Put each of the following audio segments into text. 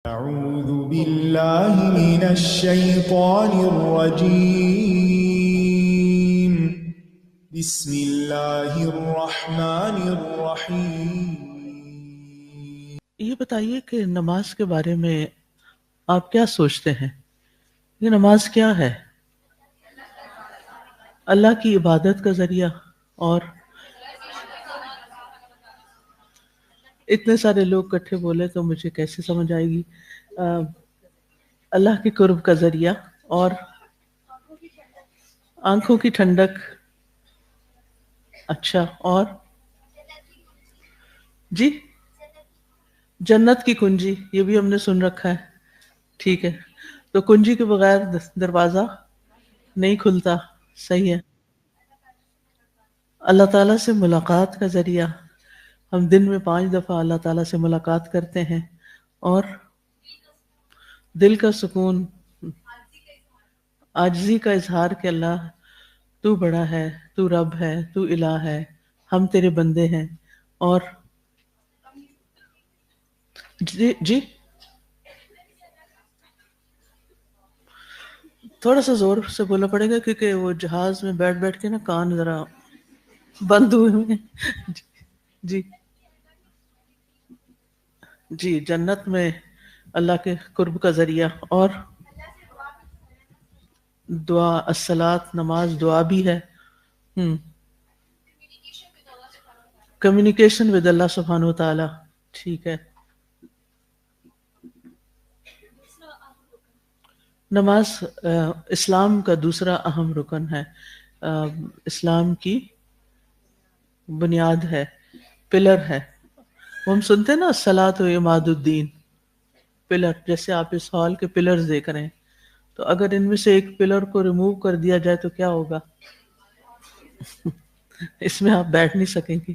أعوذ بالله من الشيطان الرجيم بسم الله الرحمن الرحيم. یہ بتائیے کہ نماز کے بارے میں آپ کیا سوچتے ہیں؟ یہ نماز کیا ہے؟ اللہ کی عبادت کا ذریعہ، اور اتنے سارے لوگ اکٹھے بولے تو مجھے کیسے سمجھ آئے گی؟ اللہ کے قرب کا ذریعہ، اور آنکھوں کی ٹھنڈک. اچھا، اور جی جنت کی کنجی، یہ بھی ہم نے سن رکھا ہے. ٹھیک ہے، تو کنجی کے بغیر دروازہ نہیں کھلتا. صحیح ہے. اللہ تعالیٰ سے ملاقات کا ذریعہ، ہم دن میں 5 دفعہ اللہ تعالیٰ سے ملاقات کرتے ہیں. اور دل کا سکون، عاجزی کا اظہار کہ اللہ تو بڑا ہے، تو رب ہے، تو الہ ہے، ہم تیرے بندے ہیں. اور جی تھوڑا سا زور سے بولنا پڑے گا کیونکہ وہ جہاز میں بیٹھ بیٹھ کے نا کان ذرا بند ہوئے ہیں. جی جی جنت میں اللہ کے قرب کا ذریعہ، اور دعا، الصلاۃ، نماز دعا بھی ہے. کمیونیکیشن ود اللہ سبحانہ و تعالی. ٹھیک ہے. نماز اسلام کا دوسرا اہم رکن ہے، اسلام کی بنیاد ہے، پلر ہے. وہ ہم سنتے ہیں نا الصلاۃ و عماد الدین، پلر. جیسے آپ اس ہال کے پلرز دیکھ رہے ہیں، تو اگر ان میں سے ایک پلر کو ریموو کر دیا جائے تو کیا ہوگا؟ اس میں آپ بیٹھ نہیں سکیں گے.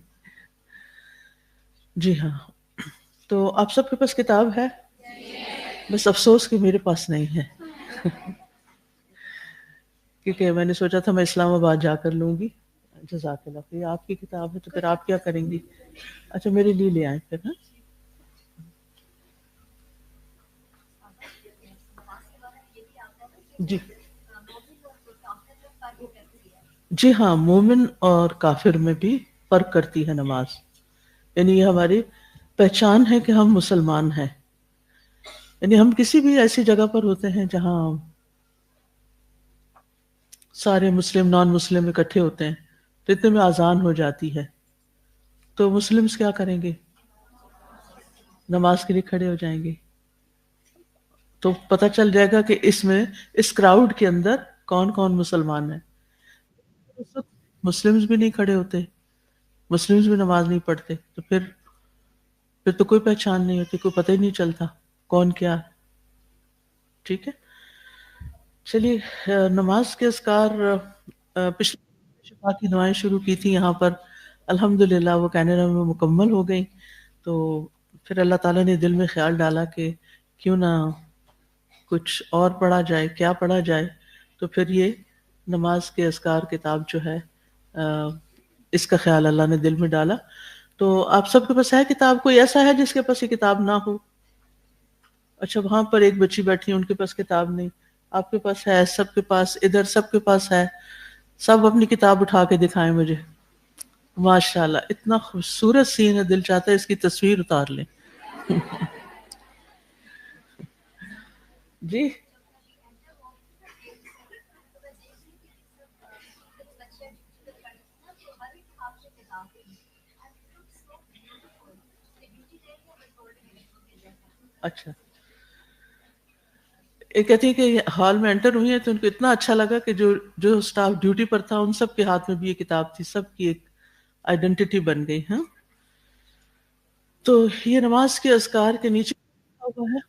جی ہاں. تو آپ سب کے پاس کتاب ہے؟ بس افسوس کہ میرے پاس نہیں ہے کیونکہ میں نے سوچا تھا میں اسلام آباد جا کر لوں گی. جزاک اللہ خیر. آپ کی کتاب ہے تو پھر آپ کیا کریں گی؟ اچھا میرے لیے لے آئیں پھر. جی جی ہاں، مومن اور کافر میں بھی فرق کرتی ہے نماز. یعنی یہ ہماری پہچان ہے کہ ہم مسلمان ہیں. یعنی ہم کسی بھی ایسی جگہ پر ہوتے ہیں جہاں سارے مسلم نان مسلم اکٹھے ہوتے ہیں، تو اتنے میں اذان ہو جاتی ہے، تو مسلمز کیا کریں گے؟ نماز کے لیے کھڑے ہو جائیں گے. تو پتہ چل جائے گا کہ اس کراؤڈ کے اندر کون کون مسلمان ہیں. مسلمز بھی نہیں کھڑے ہوتے، مسلمز بھی نماز نہیں پڑھتے، تو پھر تو کوئی پہچان نہیں ہوتی، کوئی پتہ ہی نہیں چلتا کون کیا ہے. ٹھیک ہے. چلیے، نماز کے اذکار پچھلے شفا کی دعائیں شروع کی تھی یہاں پر، الحمدللہ وہ کینیڈا میں مکمل ہو گئی. تو پھر اللہ تعالیٰ نے دل میں خیال ڈالا کہ کیوں نہ کچھ اور پڑھا جائے. کیا پڑھا جائے؟ تو پھر یہ نماز کے اذکار کتاب جو ہے، اس کا خیال اللہ نے دل میں ڈالا. تو آپ سب کے پاس ہے کتاب؟ کوئی ایسا ہے جس کے پاس یہ کتاب نہ ہو؟ اچھا، وہاں پر ایک بچی بیٹھی ہے، ان کے پاس کتاب نہیں. آپ کے پاس ہے؟ سب کے پاس، ادھر سب کے پاس ہے. سب اپنی کتاب اٹھا کے دکھائیں مجھے. ماشاءاللہ، اتنا خوبصورت سین ہے، دل چاہتا ہے اس کی تصویر اتار لیں. جی اچھا. ایک کہتی ہے کہ ہال میں انٹر ہوئی ہیں تو ان کو اتنا اچھا لگا کہ جو سٹاف ڈیوٹی پر تھا ان سب کے ہاتھ میں بھی یہ کتاب تھی، سب کی ایک آئیڈینٹی بن گئی. ہاں. تو یہ نماز کے اذکار کے نیچے لکھا ہوا ہے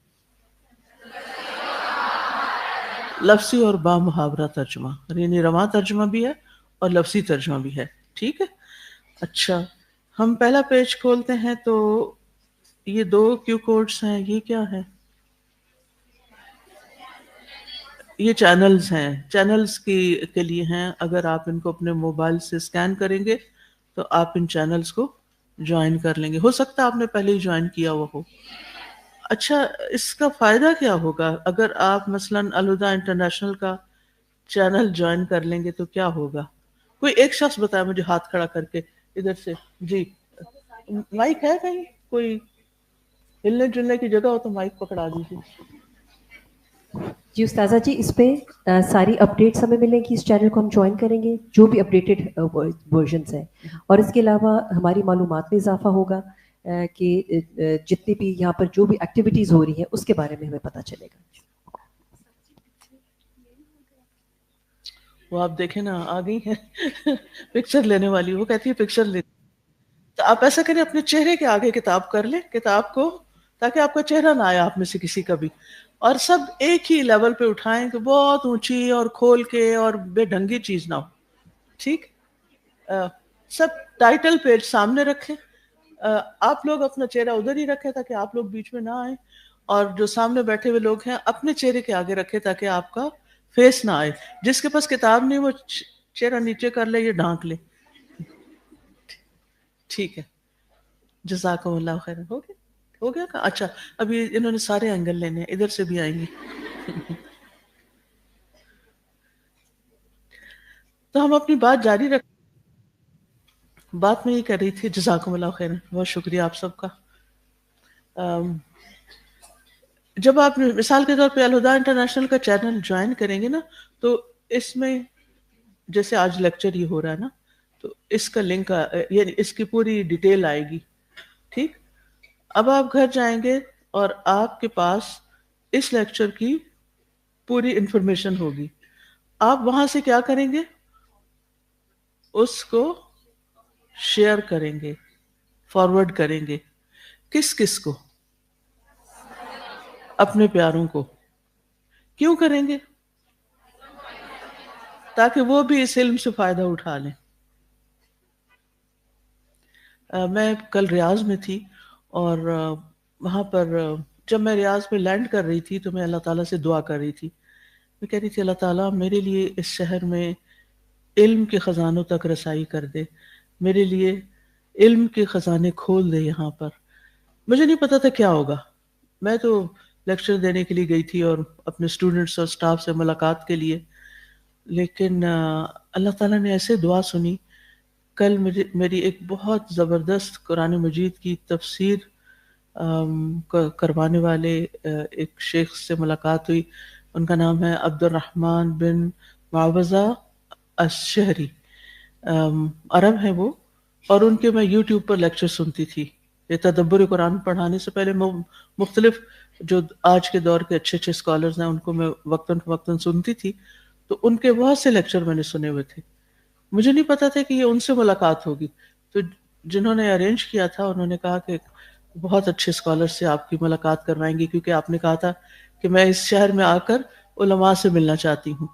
لفظی اور با محاورہ ترجمہ، یعنی رواں ترجمہ بھی ہے اور لفظی ترجمہ بھی ہے. ٹھیک ہے. اچھا، ہم پہلا پیج کھولتے ہیں تو یہ 2 کیو کوڈز ہیں. یہ کیا ہے؟ یہ چینلز ہیں، چینلز کے لیے ہیں. اگر آپ ان کو اپنے موبائل سے اسکین کریں گے تو آپ ان چینلز کو جوائن کر لیں گے. ہو سکتا ہے آپ نے پہلے ہی جوائن کیا ہوا ہو. اچھا، اس کا فائدہ کیا ہوگا اگر آپ مثلاً الہدا انٹرنیشنل کا چینل جوائن کر لیں گے تو کیا ہوگا؟ کوئی ایک شخص بتائے مجھے ہاتھ کھڑا کر کے ادھر سے. جی مائک ہے کہیں؟ کوئی ہلنے جلنے کی جگہ ہو تو مائک پکڑا دیجیے. جی استاذہ جی، اس پہ ساری اپڈیٹس ہمیں ملیں گی، اس چینل کو ہم جوائن کریں گے جو بھی اپڈیٹڈ ورژنس ہیں، اور اس کے علاوہ ہماری معلومات میں اضافہ ہوگا کہ جتنی بھی یہاں پر جو بھی ایکٹیویٹیز ہو رہی ہیں اس کے بارے میں ہمیں پتہ چلے گا. وہ آپ دیکھیں نا آ گئی ہے پکچر لینے والی، وہ کہتی ہے پکچر لے. تو آپ ایسا کریں اپنے چہرے کے آگے کتاب کر لیں کتاب کو، تاکہ آپ کا چہرہ نہ آئے آپ میں سے کسی کا بھی، اور سب ایک ہی لیول پہ اٹھائیں کہ بہت اونچی اور کھول کے اور بے ڈھنگی چیز نہ ہو. ٹھیک، سب ٹائٹل پیج سامنے رکھیں. آپ لوگ اپنا چہرہ ادھر ہی رکھیں تاکہ آپ لوگ بیچ میں نہ آئیں، اور جو سامنے بیٹھے ہوئے لوگ ہیں اپنے چہرے کے آگے رکھے تاکہ آپ کا فیس نہ آئے. جس کے پاس کتاب نہیں وہ چہرہ نیچے کر لے یا ڈھانک لے. ٹھیک ہے، جزاکم اللہ خیر. ہو گیا کا؟ اچھا، ابھی انہوں نے سارے اینگل لینے ہیں، ادھر سے بھی آئیں گے. تو ہم اپنی بات جاری رکھ، بات میں یہ کر رہی تھی. جزاکم اللہ خیر، بہت شکریہ آپ سب کا. جب آپ مثال کے طور پہ الہدا انٹرنیشنل کا چینل جوائن کریں گے نا، تو اس میں جیسے آج لیکچر یہ ہو رہا ہے نا، تو اس کا لنک یعنی اس کی پوری ڈیٹیل آئے گی. ٹھیک، اب آپ گھر جائیں گے اور آپ کے پاس اس لیکچر کی پوری انفارمیشن ہوگی. آپ وہاں سے کیا کریں گے؟ اس کو شیئر کریں گے، فارورڈ کریں گے. کس کس کو؟ اپنے پیاروں کو. کیوں کریں گے؟ تاکہ وہ بھی اس علم سے فائدہ اٹھا لیں. میں کل ریاض میں تھی، اور وہاں پر جب میں ریاض میں لینڈ کر رہی تھی تو میں اللہ تعالیٰ سے دعا کر رہی تھی. میں کہہ رہی تھی اللہ تعالیٰ میرے لیے اس شہر میں علم کے خزانوں تک رسائی کر دے، میرے لیے علم کے خزانے کھول دے یہاں پر. مجھے نہیں پتا تھا کیا ہوگا، میں تو لیکچر دینے کے لیے گئی تھی اور اپنے اسٹوڈنٹس اور سٹاف سے ملاقات کے لیے، لیکن اللہ تعالیٰ نے ایسے دعا سنی. کل میری ایک بہت زبردست قرآن مجید کی تفسیر کروانے والے ایک شیخ سے ملاقات ہوئی. ان کا نام ہے عبد الرحمن بن معوضہ الشہری، عرب ہیں وہ، اور ان کے میں یوٹیوب پر لیکچر سنتی تھی. یہ تدبر قرآن پڑھانے سے پہلے مختلف جو آج کے دور کے اچھے اچھے اسکالرز ہیں ان کو میں وقتاً فوقتاً سنتی تھی. تو ان کے بہت سے لیکچر میں نے سنے ہوئے تھے. مجھے نہیں پتا تھا کہ یہ ان سے ملاقات ہوگی. تو جنہوں نے ارینج کیا تھا انہوں نے کہا کہ بہت اچھے اسکالر سے آپ کی ملاقات کروائیں گے، کیونکہ آپ نے کہا تھا کہ میں اس شہر میں آ کر علماء سے ملنا چاہتی ہوں.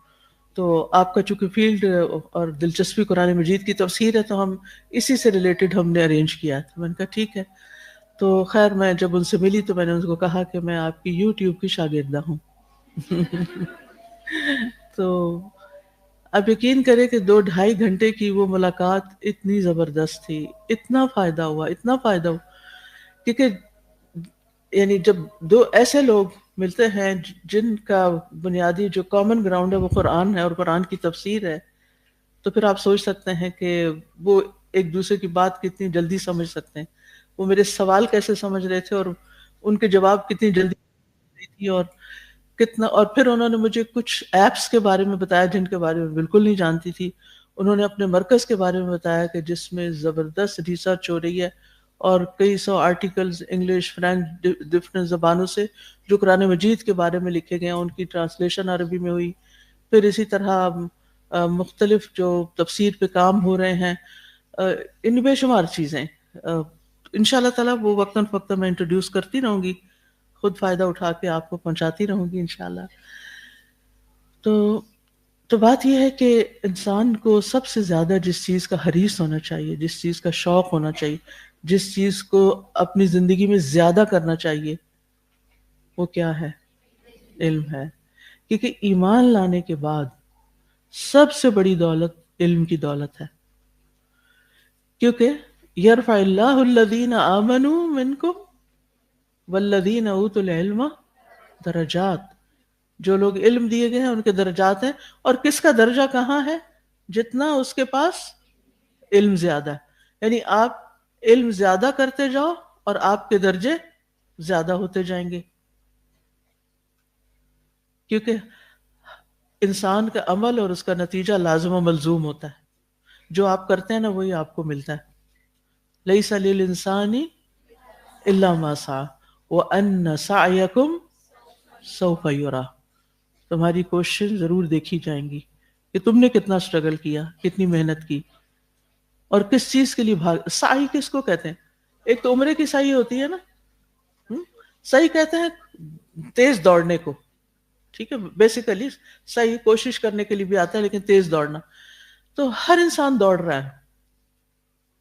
تو آپ کا چونکہ فیلڈ اور دلچسپی قرآن مجید کی تفسیر ہے تو ہم اسی سے ریلیٹڈ ہم نے ارینج کیا تھا. میں نے کہا ٹھیک ہے. تو خیر میں جب ان سے ملی تو میں نے ان کو کہا کہ میں آپ کی یوٹیوب کی شاگردہ ہوں. تو اب یقین کرے کہ 2-2.5 گھنٹے کی وہ ملاقات اتنی زبردست تھی، اتنا فائدہ ہوا، اتنا فائدہ ہوا. کیونکہ یعنی جب دو ایسے لوگ ملتے ہیں جن کا بنیادی جو کامن گراؤنڈ ہے وہ قرآن ہے اور قرآن کی تفسیر ہے، تو پھر آپ سوچ سکتے ہیں کہ وہ ایک دوسرے کی بات کتنی جلدی سمجھ سکتے ہیں. وہ میرے سوال کیسے سمجھ رہے تھے اور ان کے جواب کتنی جلدی تھی، اور کتنا. اور پھر انہوں نے مجھے کچھ ایپس کے بارے میں بتایا جن کے بارے میں بالکل نہیں جانتی تھی. انہوں نے اپنے مرکز کے بارے میں بتایا کہ جس میں زبردست ریسرچ ہو رہی ہے اور کئی 100 آرٹیکلز انگلش، فرینچ، ڈفرینٹ زبانوں سے جو قرآن مجید کے بارے میں لکھے گئے ہیں ان کی ٹرانسلیشن عربی میں ہوئی. پھر اسی طرح مختلف جو تفسیر پہ کام ہو رہے ہیں، ان بے شمار چیزیں. انشاءاللہ تعالیٰ وہ وقتاً فوقتاً میں انٹروڈیوس کرتی رہوں گی، خود فائدہ اٹھا کے آپ کو پہنچاتی رہوں گی انشاءاللہ. تو بات یہ ہے کہ انسان کو سب سے زیادہ جس چیز کا حریص ہونا چاہیے، جس چیز کا شوق ہونا چاہیے، جس چیز کو اپنی زندگی میں زیادہ کرنا چاہیے، وہ کیا ہے؟ علم ہے. کیونکہ ایمان لانے کے بعد سب سے بڑی دولت علم کی دولت ہے. کیونکہ یرفع اللہ الذین آمنوا منکم والذین اوتوا العلم درجات، جو لوگ علم دیے گئے ہیں ان کے درجات ہیں. اور کس کا درجہ کہاں ہے؟ جتنا اس کے پاس علم زیادہ ہے. یعنی آپ علم زیادہ کرتے جاؤ اور آپ کے درجے زیادہ ہوتے جائیں گے، کیونکہ انسان کا عمل اور اس کا نتیجہ لازم و ملزوم ہوتا ہے. جو آپ کرتے ہیں نا وہی آپ کو ملتا ہے. لیس للانسان الا ما سعى وان سعيكم سوف يرى. تمہاری کوششیں ضرور دیکھی جائیں گی کہ تم نے کتنا سٹرگل کیا، کتنی محنت کی، اور کس چیز کے لیے بھاگ. سعی کس کو کہتے ہیں؟ ایک تو عمرے کی سعی ہوتی ہے نا، سعی کہتے ہیں تیز دوڑنے کو. ٹھیک ہے، بیسیکلی سعی کوشش کرنے کے لیے بھی آتا ہے، لیکن تیز دوڑنا. تو ہر انسان دوڑ رہا ہے،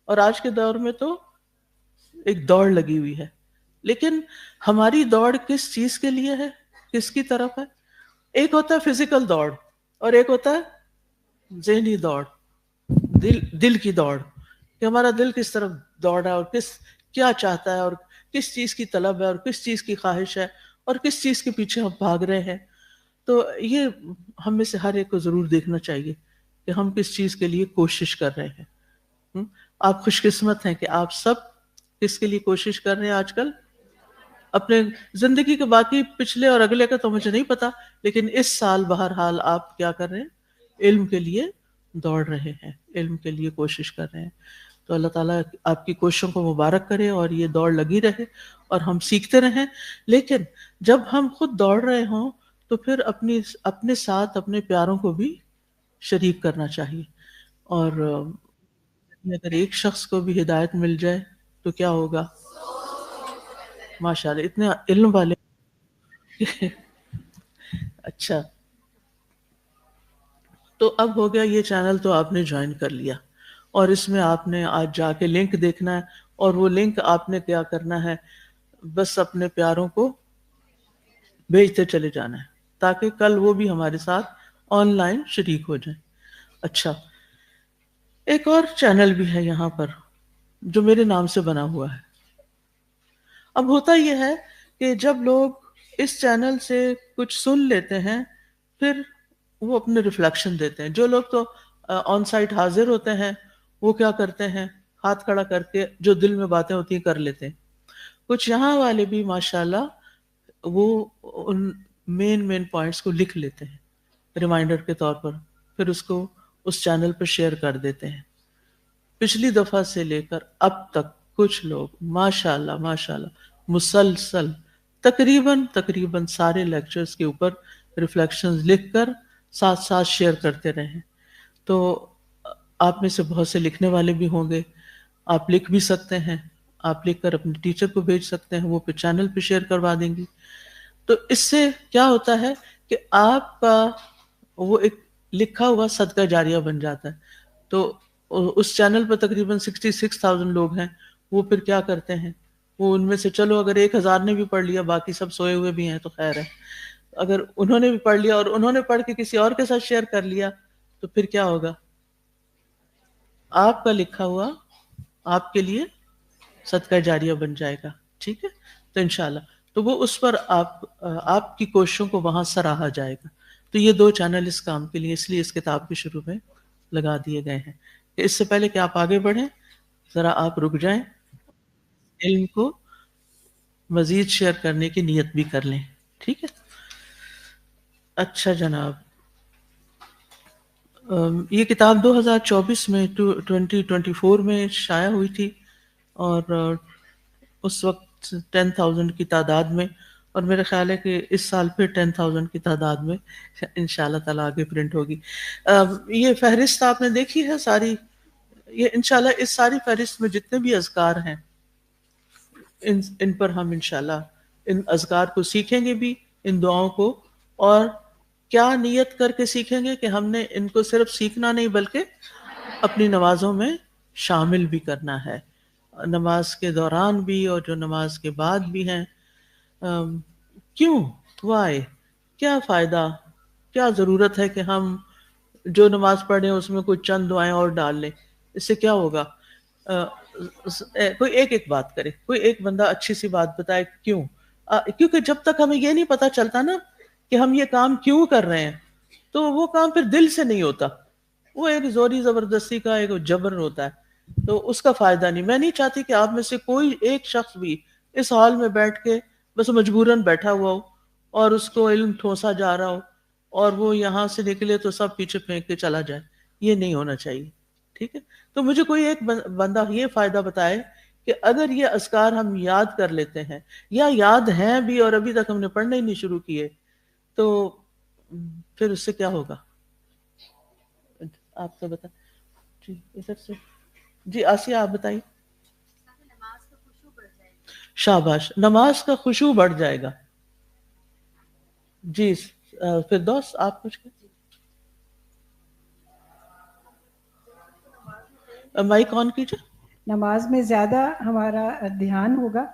اور آج کے دور میں تو ایک دوڑ لگی ہوئی ہے. لیکن ہماری دوڑ کس چیز کے لیے ہے، کس کی طرف ہے؟ ایک ہوتا ہے فزیکل دوڑ، اور ایک ہوتا ہے ذہنی دوڑ، دل کی دوڑ، کہ ہمارا دل کس طرف دوڑ رہا ہے، اور کیا چاہتا ہے، اور کس چیز کی طلب ہے، اور کس چیز کی خواہش ہے، اور کس چیز کے پیچھے ہم بھاگ رہے ہیں. تو یہ ہم میں سے ہر ایک کو ضرور دیکھنا چاہیے کہ ہم کس چیز کے لیے کوشش کر رہے ہیں. آپ خوش قسمت ہیں کہ آپ سب کس کے لیے کوشش کر رہے ہیں آج کل. اپنے زندگی کے باقی پچھلے اور اگلے کا تو مجھے نہیں پتا، لیکن اس سال بہرحال آپ کیا کر رہے ہیں؟ علم کے لیے دوڑ رہے ہیں، علم کے لیے کوشش کر رہے ہیں. تو اللہ تعالیٰ آپ کی کوششوں کو مبارک کرے اور یہ دوڑ لگی رہے اور ہم سیکھتے رہیں. لیکن جب ہم خود دوڑ رہے ہوں تو پھر اپنے ساتھ اپنے پیاروں کو بھی شریک کرنا چاہیے. اور اگر ایک شخص کو بھی ہدایت مل جائے تو کیا ہوگا؟ ماشاءاللہ اتنے علم والے. اچھا، تو اب ہو گیا یہ چینل تو آپ نے جوائن کر لیا، اور اس میں آپ نے آج جا کے لنک دیکھنا ہے، اور وہ لنک آپ نے کیا کرنا ہے؟ بس اپنے پیاروں کو بھیجتے چلے جانا ہے تاکہ کل وہ بھی ہمارے ساتھ آن لائن شریک ہو جائیں. اچھا، ایک اور چینل بھی ہے یہاں پر جو میرے نام سے بنا ہوا ہے. اب ہوتا یہ ہے کہ جب لوگ اس چینل سے کچھ سن لیتے ہیں پھر وہ اپنے ریفلیکشن دیتے ہیں. جو لوگ تو آن سائٹ حاضر ہوتے ہیں وہ کیا کرتے ہیں؟ ہاتھ کھڑا کر کے جو دل میں باتیں ہوتی ہیں کر لیتے ہیں. کچھ یہاں والے بھی ماشاءاللہ وہ ان مین پوائنٹس کو لکھ لیتے ہیں ریمائنڈر کے طور پر، پھر اس کو اس چینل پہ شیئر کر دیتے ہیں. پچھلی دفعہ سے لے کر اب تک کچھ لوگ ماشاءاللہ مسلسل تقریباً سارے لیکچرز کے اوپر ریفلیکشنز لکھ کر ساتھ ساتھ شیئر کرتے رہے. تو آپ میں سے بہت سے لکھنے والے بھی ہوں گے، آپ لکھ بھی سکتے ہیں، آپ لکھ کر اپنے ٹیچر کو بھیج سکتے ہیں، وہ پہ چینل پہ شیئر کروا دیں گی. تو اس سے کیا ہوتا ہے کہ آپ کا وہ ایک لکھا ہوا صدقہ جاریہ بن جاتا ہے. تو اس چینل پر تقریباً 66,000 لوگ ہیں. وہ پھر کیا کرتے ہیں؟ وہ ان میں سے چلو اگر 1,000 نے بھی پڑھ لیا، باقی سب سوئے ہوئے بھی ہیں تو خیر ہے. اگر انہوں نے بھی پڑھ لیا اور انہوں نے پڑھ کے کسی اور کے ساتھ شیئر کر لیا تو پھر کیا ہوگا؟ آپ کا لکھا ہوا آپ کے لیے صدقہ جاریہ بن جائے گا. ٹھیک ہے، تو انشاءاللہ تو وہ اس پر آپ کی کوششوں کو وہاں سراہا جائے گا. تو یہ 2 چینل اس کام کے لیے اس لیے اس کتاب کے شروع میں لگا دیے گئے ہیں کہ اس سے پہلے کہ آپ آگے بڑھیں ذرا آپ رک جائیں، علم کو مزید شیئر کرنے کی نیت بھی کر لیں. ٹھیک ہے. اچھا جناب، یہ کتاب 2024 میں 2024 میں شائع ہوئی تھی، اور اس وقت 10,000 کی تعداد میں، اور میرا خیال ہے کہ اس سال پھر 10,000 کی تعداد میں انشاءاللہ تعالیٰ آگے پرنٹ ہوگی. یہ فہرست آپ نے دیکھی ہے ساری. یہ انشاءاللہ اس ساری فہرست میں جتنے بھی اذکار ہیں ان پر ہم انشاءاللہ ان اذکار کو سیکھیں گے بھی، ان دعاؤں کو، اور کیا نیت کر کے سیکھیں گے کہ ہم نے ان کو صرف سیکھنا نہیں بلکہ اپنی نمازوں میں شامل بھی کرنا ہے، نماز کے دوران بھی اور جو نماز کے بعد بھی ہیں. کیوں؟ why؟ کیا فائدہ، کیا ضرورت ہے کہ ہم جو نماز پڑھیں اس میں کچھ چند دعائیں اور ڈال لیں؟ اس سے کیا ہوگا؟ کوئی ایک بات کرے، کوئی ایک بندہ اچھی سی بات بتائے کیوں. کیونکہ جب تک ہمیں یہ نہیں پتا چلتا نا کہ ہم یہ کام کیوں کر رہے ہیں تو وہ کام پھر دل سے نہیں ہوتا، وہ ایک زوری زبردستی کا ایک جبر ہوتا ہے، تو اس کا فائدہ نہیں. میں نہیں چاہتی کہ آپ میں سے کوئی ایک شخص بھی اس ہال میں بیٹھ کے بس مجبوراً بیٹھا ہوا ہو اور اس کو علم ٹھوسا جا رہا ہو اور وہ یہاں سے نکلے تو سب پیچھے پھینک کے چلا جائے. یہ نہیں ہونا چاہیے. ٹھیک ہے، تو مجھے کوئی ایک بندہ یہ فائدہ بتائے کہ اگر یہ اذکار ہم یاد کر لیتے ہیں یا یاد ہیں بھی اور ابھی تک ہم نے پڑھنے ہی نہیں شروع کیے تو پھر اس سے کیا ہوگا. آپ تو بتا. جی ادھر سے. جی آسیہ آپ بتائیے. شاباش، نماز کا خشوع بڑھ جائے گا. جی فردوس آپ کچھ مائک آن کیجیے. نماز میں زیادہ ہمارا دھیان ہوگا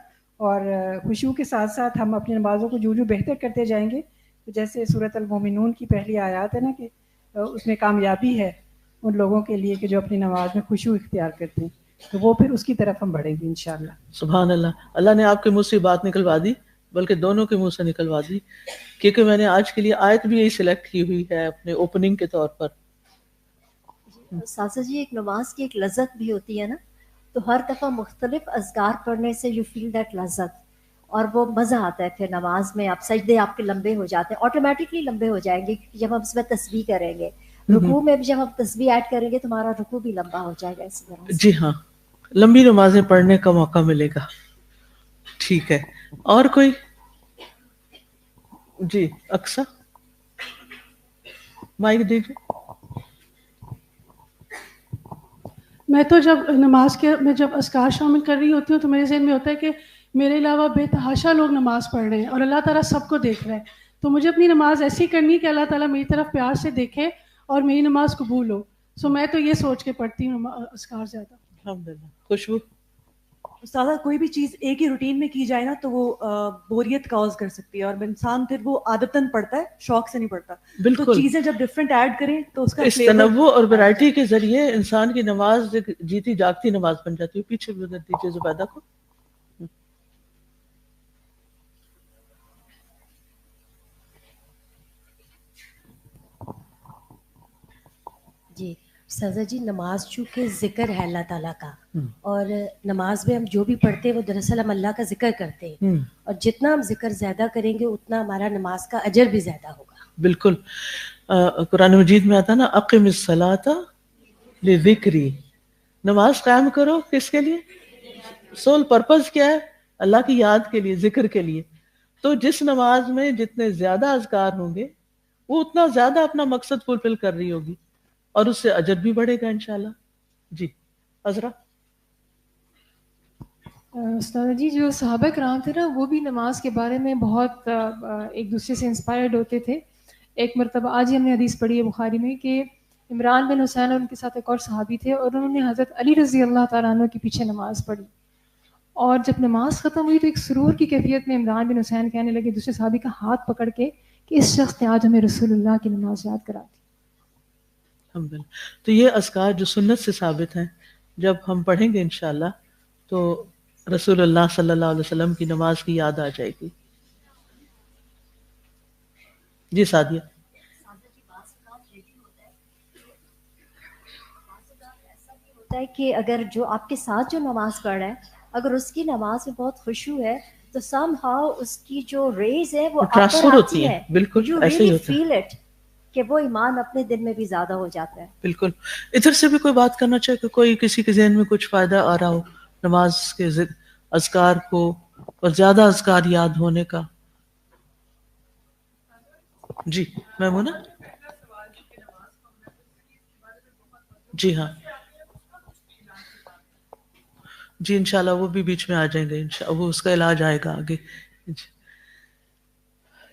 اور خشوع کے ساتھ ساتھ ہم اپنی نمازوں کو جو بہتر کرتے جائیں گے. جیسے سورۃ المومنون کی پہلی آیات ہے نا کہ اس میں کامیابی ہے ان لوگوں کے لیے کہ جو اپنی نماز میں خشوع اختیار کرتے ہیں، تو وہ پھر اس کی طرف ہم بڑھیں گے انشاءاللہ. سبحان اللہ. اللہ نے آپ کے منہ سے بات نکلوا دی، بلکہ دونوں کے منہ سے نکلوا دی، کیونکہ میں نے آج کے لیے آیت بھی یہی سلیکٹ کی ہوئی ہے اپنے اوپننگ کے طور پر. ساسا جی ایک نماز کی ایک لذت بھی ہوتی ہے نا، تو ہر دفعہ مختلف اذکار پڑھنے سے یو فیل دیٹ لذت اور وہ مزہ آتا ہے. پھر نماز میں آپ سجدے آپ کے لمبے ہو جاتے ہیں، آٹومیٹکلی لمبے ہو جائیں گے کیونکہ جب ہم اس میں تسبیح کریں گے، رکوع میں بھی جب ہم تسبیح ایڈ کریں گے تو ہمارا رکوع بھی لمبا ہو جائے گا. اسی طرح سے جی ہاں، لمبی نمازیں پڑھنے کا موقع ملے گا. ٹھیک ہے، اور کوئی؟ جی اقصیٰ مائک دیجیے. میں تو جب نماز کے میں جب اذکار شامل کر رہی ہوتی ہوں تو میرے ذہن میں ہوتا ہے کہ میرے علاوہ بے تحاشا لوگ نماز پڑھ رہے ہیں اور اللہ تعالیٰ سب کو دیکھ رہا ہے، تو مجھے اپنی نماز ایسی کرنی ہے کہ اللہ تعالیٰ میری طرف پیار سے دیکھے اور میری نماز قبول ہو. سو میں تو یہ سوچ کے پڑھتی ہوں اذکار زیادہ. الحمدللہ. خوشبو؟ استاذہ کوئی بھی چیز ایک ہی روٹین میں کی جائے نا تو وہ بوریت کاز کر سکتی ہے اور انسان پھر وہ عادتاً پڑھتا ہے، شوق سے نہیں پڑھتا. بالکل. تو چیزیں جب ڈفرینٹ ایڈ کریں تو اس کا اس تنوع اور ویرائٹی کے ذریعے انسان کی نماز ایک جیتی جاگتی نماز بن جاتی ہے. پیچھے بھی ادھر دیجیے زبیدہ کو. جی سازا جی، نماز چونکہ ذکر ہے اللہ تعالیٰ کا اور نماز میں ہم جو بھی پڑھتے ہیں وہ دراصل ہم اللہ کا ذکر کرتے ہیں اور جتنا ہم ذکر زیادہ کریں گے اتنا ہمارا نماز کا اجر بھی زیادہ ہوگا. بالکل. قرآن مجید میں آتا نا اقم الصلاۃ لذکری، نماز قائم کرو کس کے لیے؟ سول پرپز کیا ہے؟ اللہ کی یاد کے لیے، ذکر کے لیے. تو جس نماز میں جتنے زیادہ اذکار ہوں گے وہ اتنا زیادہ اپنا مقصد فلفل کر رہی ہوگی اور اس سے اجر بھی بڑھے گا انشاءاللہ. جی عذرا. استاد جی جو صحابہ کرام تھے نا وہ بھی نماز کے بارے میں بہت ایک دوسرے سے انسپائرڈ ہوتے تھے. ایک مرتبہ آج ہی ہم نے حدیث پڑھی ہے بخاری میں کہ عمران بن حسین اور ان کے ساتھ ایک اور صحابی تھے اور انہوں نے حضرت علی رضی اللہ تعالیٰ عنہ کے پیچھے نماز پڑھی اور جب نماز ختم ہوئی تو ایک سرور کی کیفیت میں عمران بن حسین کہنے لگے دوسرے صحابی کا ہاتھ پکڑ کے کہ اس شخص نے آج ہمیں رسول اللہ کی نماز یاد کرا دی. الحمدللہ. تو یہ اذکار جو سنت سے ثابت ہیں جب ہم پڑھیں گے انشاءاللہ تو رسول اللہ صلی اللہ علیہ وسلم کی نماز کی یاد آ جائے گی. جی سعدیہ. ہوتا ہے کہ اگر جو آپ کے ساتھ جو نماز پڑھ رہا ہے اگر اس کی نماز میں بہت خشوع ہے تو سم ہاؤ اس کی جو ریز ہے وہ ٹرانسفر ہوتی ہے. بالکل ایسے ہی ہوتا ہے. فیل اٹ کہ وہ ایمان اپنے دل میں بھی زیادہ ہو جاتا ہے. بالکل. ادھر سے بھی کوئی بات کرنا چاہے کہ کوئی کسی کے ذہن میں کچھ فائدہ آ رہا ہو نماز کے اذکار کو اور زیادہ اذکار یاد ہونے کا. جی میمونہ. جی ہاں جی انشاءاللہ وہ بھی بیچ میں آ جائیں گے، وہ اس کا علاج آئے گا آگے.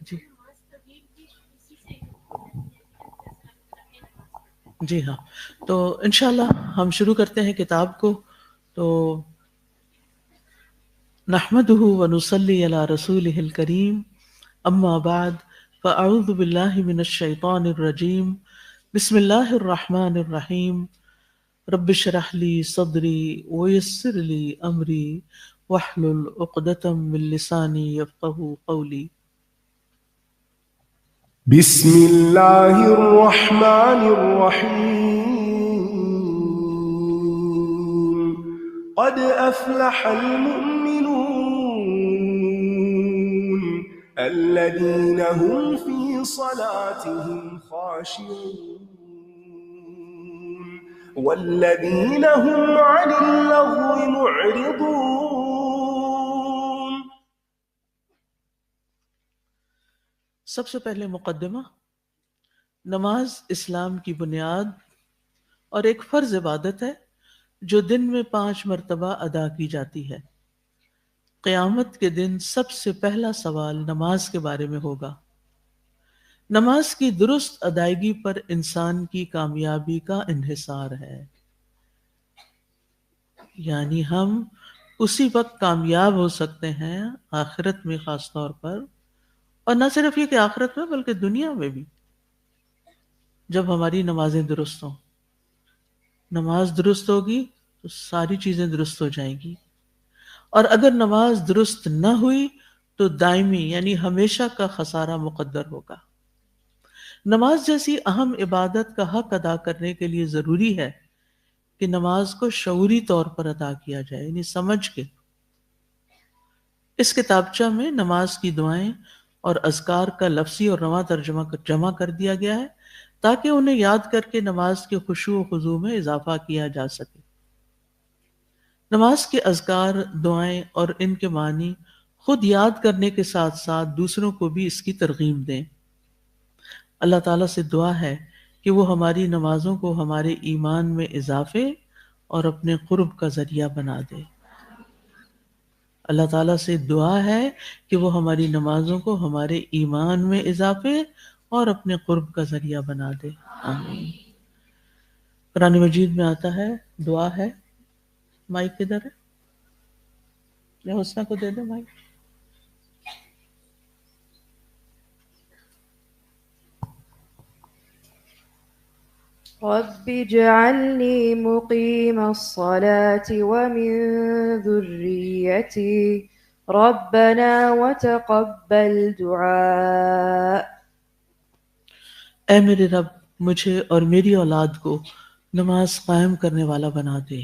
جی جی ہاں. تو انشاءاللہ ہم شروع کرتے ہیں کتاب کو. تو نحمده ونصلی علی رسولہ الکریم، اما بعد فاعوذ باللہ من الشیطان الرجیم، بسم اللہ الرحمن الرحیم. رب اشرح لی صدری ویسر لی امری واحلل عقدۃ من لسانی یفقهوا قولی. بسم الله الرحمن الرحيم قد أفلح المؤمنون الذين هم في صلاتهم خاشعون والذين هم عن اللغو معرضون. سب سے پہلے مقدمہ. نماز اسلام کی بنیاد اور ایک فرض عبادت ہے جو دن میں 5 مرتبہ ادا کی جاتی ہے. قیامت کے دن سب سے پہلا سوال نماز کے بارے میں ہوگا. نماز کی درست ادائیگی پر انسان کی کامیابی کا انحصار ہے. یعنی ہم اسی وقت کامیاب ہو سکتے ہیں آخرت میں خاص طور پر، اور نہ صرف یہ کہ آخرت میں بلکہ دنیا میں بھی، جب ہماری نمازیں درست ہوں. نماز درست ہوگی تو ساری چیزیں درست ہو جائیں گی، اور اگر نماز درست نہ ہوئی تو دائمی یعنی ہمیشہ کا خسارہ مقدر ہوگا. نماز جیسی اہم عبادت کا حق ادا کرنے کے لیے ضروری ہے کہ نماز کو شعوری طور پر ادا کیا جائے، یعنی سمجھ کے. اس کتابچہ میں نماز کی دعائیں اور اذکار کا لفظی اور رواں ترجمہ جمع کر دیا گیا ہے تاکہ انہیں یاد کر کے نماز کے خشوع و خضوع میں اضافہ کیا جا سکے. نماز کے اذکار، دعائیں اور ان کے معنی خود یاد کرنے کے ساتھ ساتھ دوسروں کو بھی اس کی ترغیب دیں. اللہ تعالیٰ سے دعا ہے کہ وہ ہماری نمازوں کو ہمارے ایمان میں اضافے اور اپنے قرب کا ذریعہ بنا دے. اللہ تعالیٰ سے دعا ہے کہ وہ ہماری نمازوں کو ہمارے ایمان میں اضافے اور اپنے قرب کا ذریعہ بنا دے. آمین. قرآن مجید میں آتا ہے، دعا ہے. مائک کدھر ہے؟ یا حسنہ کو دے دو مائک. رب اجعلني مقيم الصلاة ومن ذريتي ربنا وتقبل دعاء. اے میرے رب، مجھے اور میری اولاد کو نماز قائم کرنے والا بنا دے.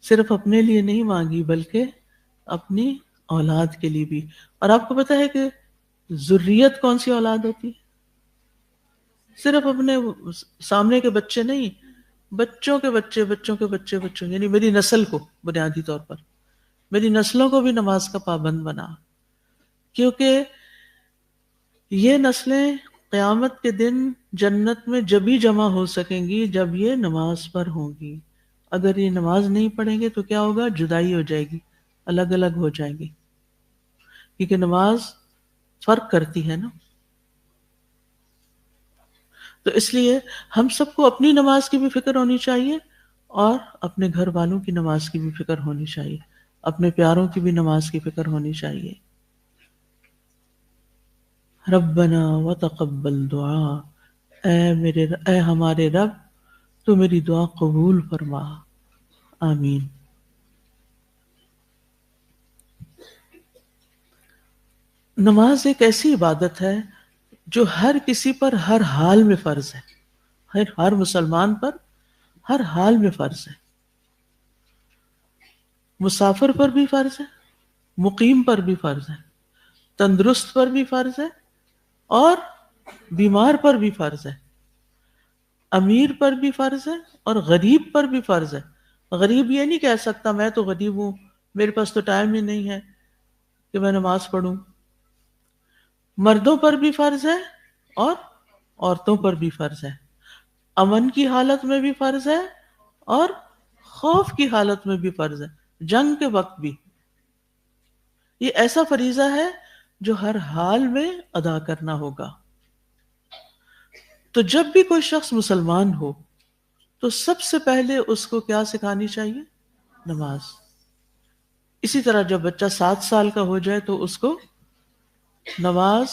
صرف اپنے لیے نہیں مانگی بلکہ اپنی اولاد کے لیے بھی. اور آپ کو پتا ہے کہ ذریت کون سی اولاد ہوتی ہے؟ صرف اپنے سامنے کے بچے نہیں، بچوں کے بچے، بچوں کے بچے، بچوں، یعنی میری نسل کو بنیادی طور پر، میری نسلوں کو بھی نماز کا پابند بنا. کیونکہ یہ نسلیں قیامت کے دن جنت میں جبھی جمع ہو سکیں گی جب یہ نماز پر ہوں گی. اگر یہ نماز نہیں پڑھیں گے تو کیا ہوگا؟ جدائی ہو جائے گی، الگ الگ ہو جائیں گی. کیونکہ نماز فرق کرتی ہے نا. تو اس لیے ہم سب کو اپنی نماز کی بھی فکر ہونی چاہیے اور اپنے گھر والوں کی نماز کی بھی فکر ہونی چاہیے، اپنے پیاروں کی بھی نماز کی فکر ہونی چاہیے. ربنا وتقبل دعا. اے ہمارے رب، تو میری دعا قبول فرما. آمین. نماز ایک ایسی عبادت ہے جو ہر کسی پر ہر حال میں فرض ہے، ہر مسلمان پر ہر حال میں فرض ہے. مسافر پر بھی فرض ہے، مقیم پر بھی فرض ہے، تندرست پر بھی فرض ہے اور بیمار پر بھی فرض ہے، امیر پر بھی فرض ہے اور غریب پر بھی فرض ہے. غریب یہ نہیں کہہ سکتا میں تو غریب ہوں، میرے پاس تو ٹائم ہی نہیں ہے کہ میں نماز پڑھوں. مردوں پر بھی فرض ہے اور عورتوں پر بھی فرض ہے، امن کی حالت میں بھی فرض ہے اور خوف کی حالت میں بھی فرض ہے، جنگ کے وقت بھی. یہ ایسا فریضہ ہے جو ہر حال میں ادا کرنا ہوگا. تو جب بھی کوئی شخص مسلمان ہو تو سب سے پہلے اس کو کیا سکھانی چاہیے؟ نماز. اسی طرح جب بچہ 7 سال کا ہو جائے تو اس کو نماز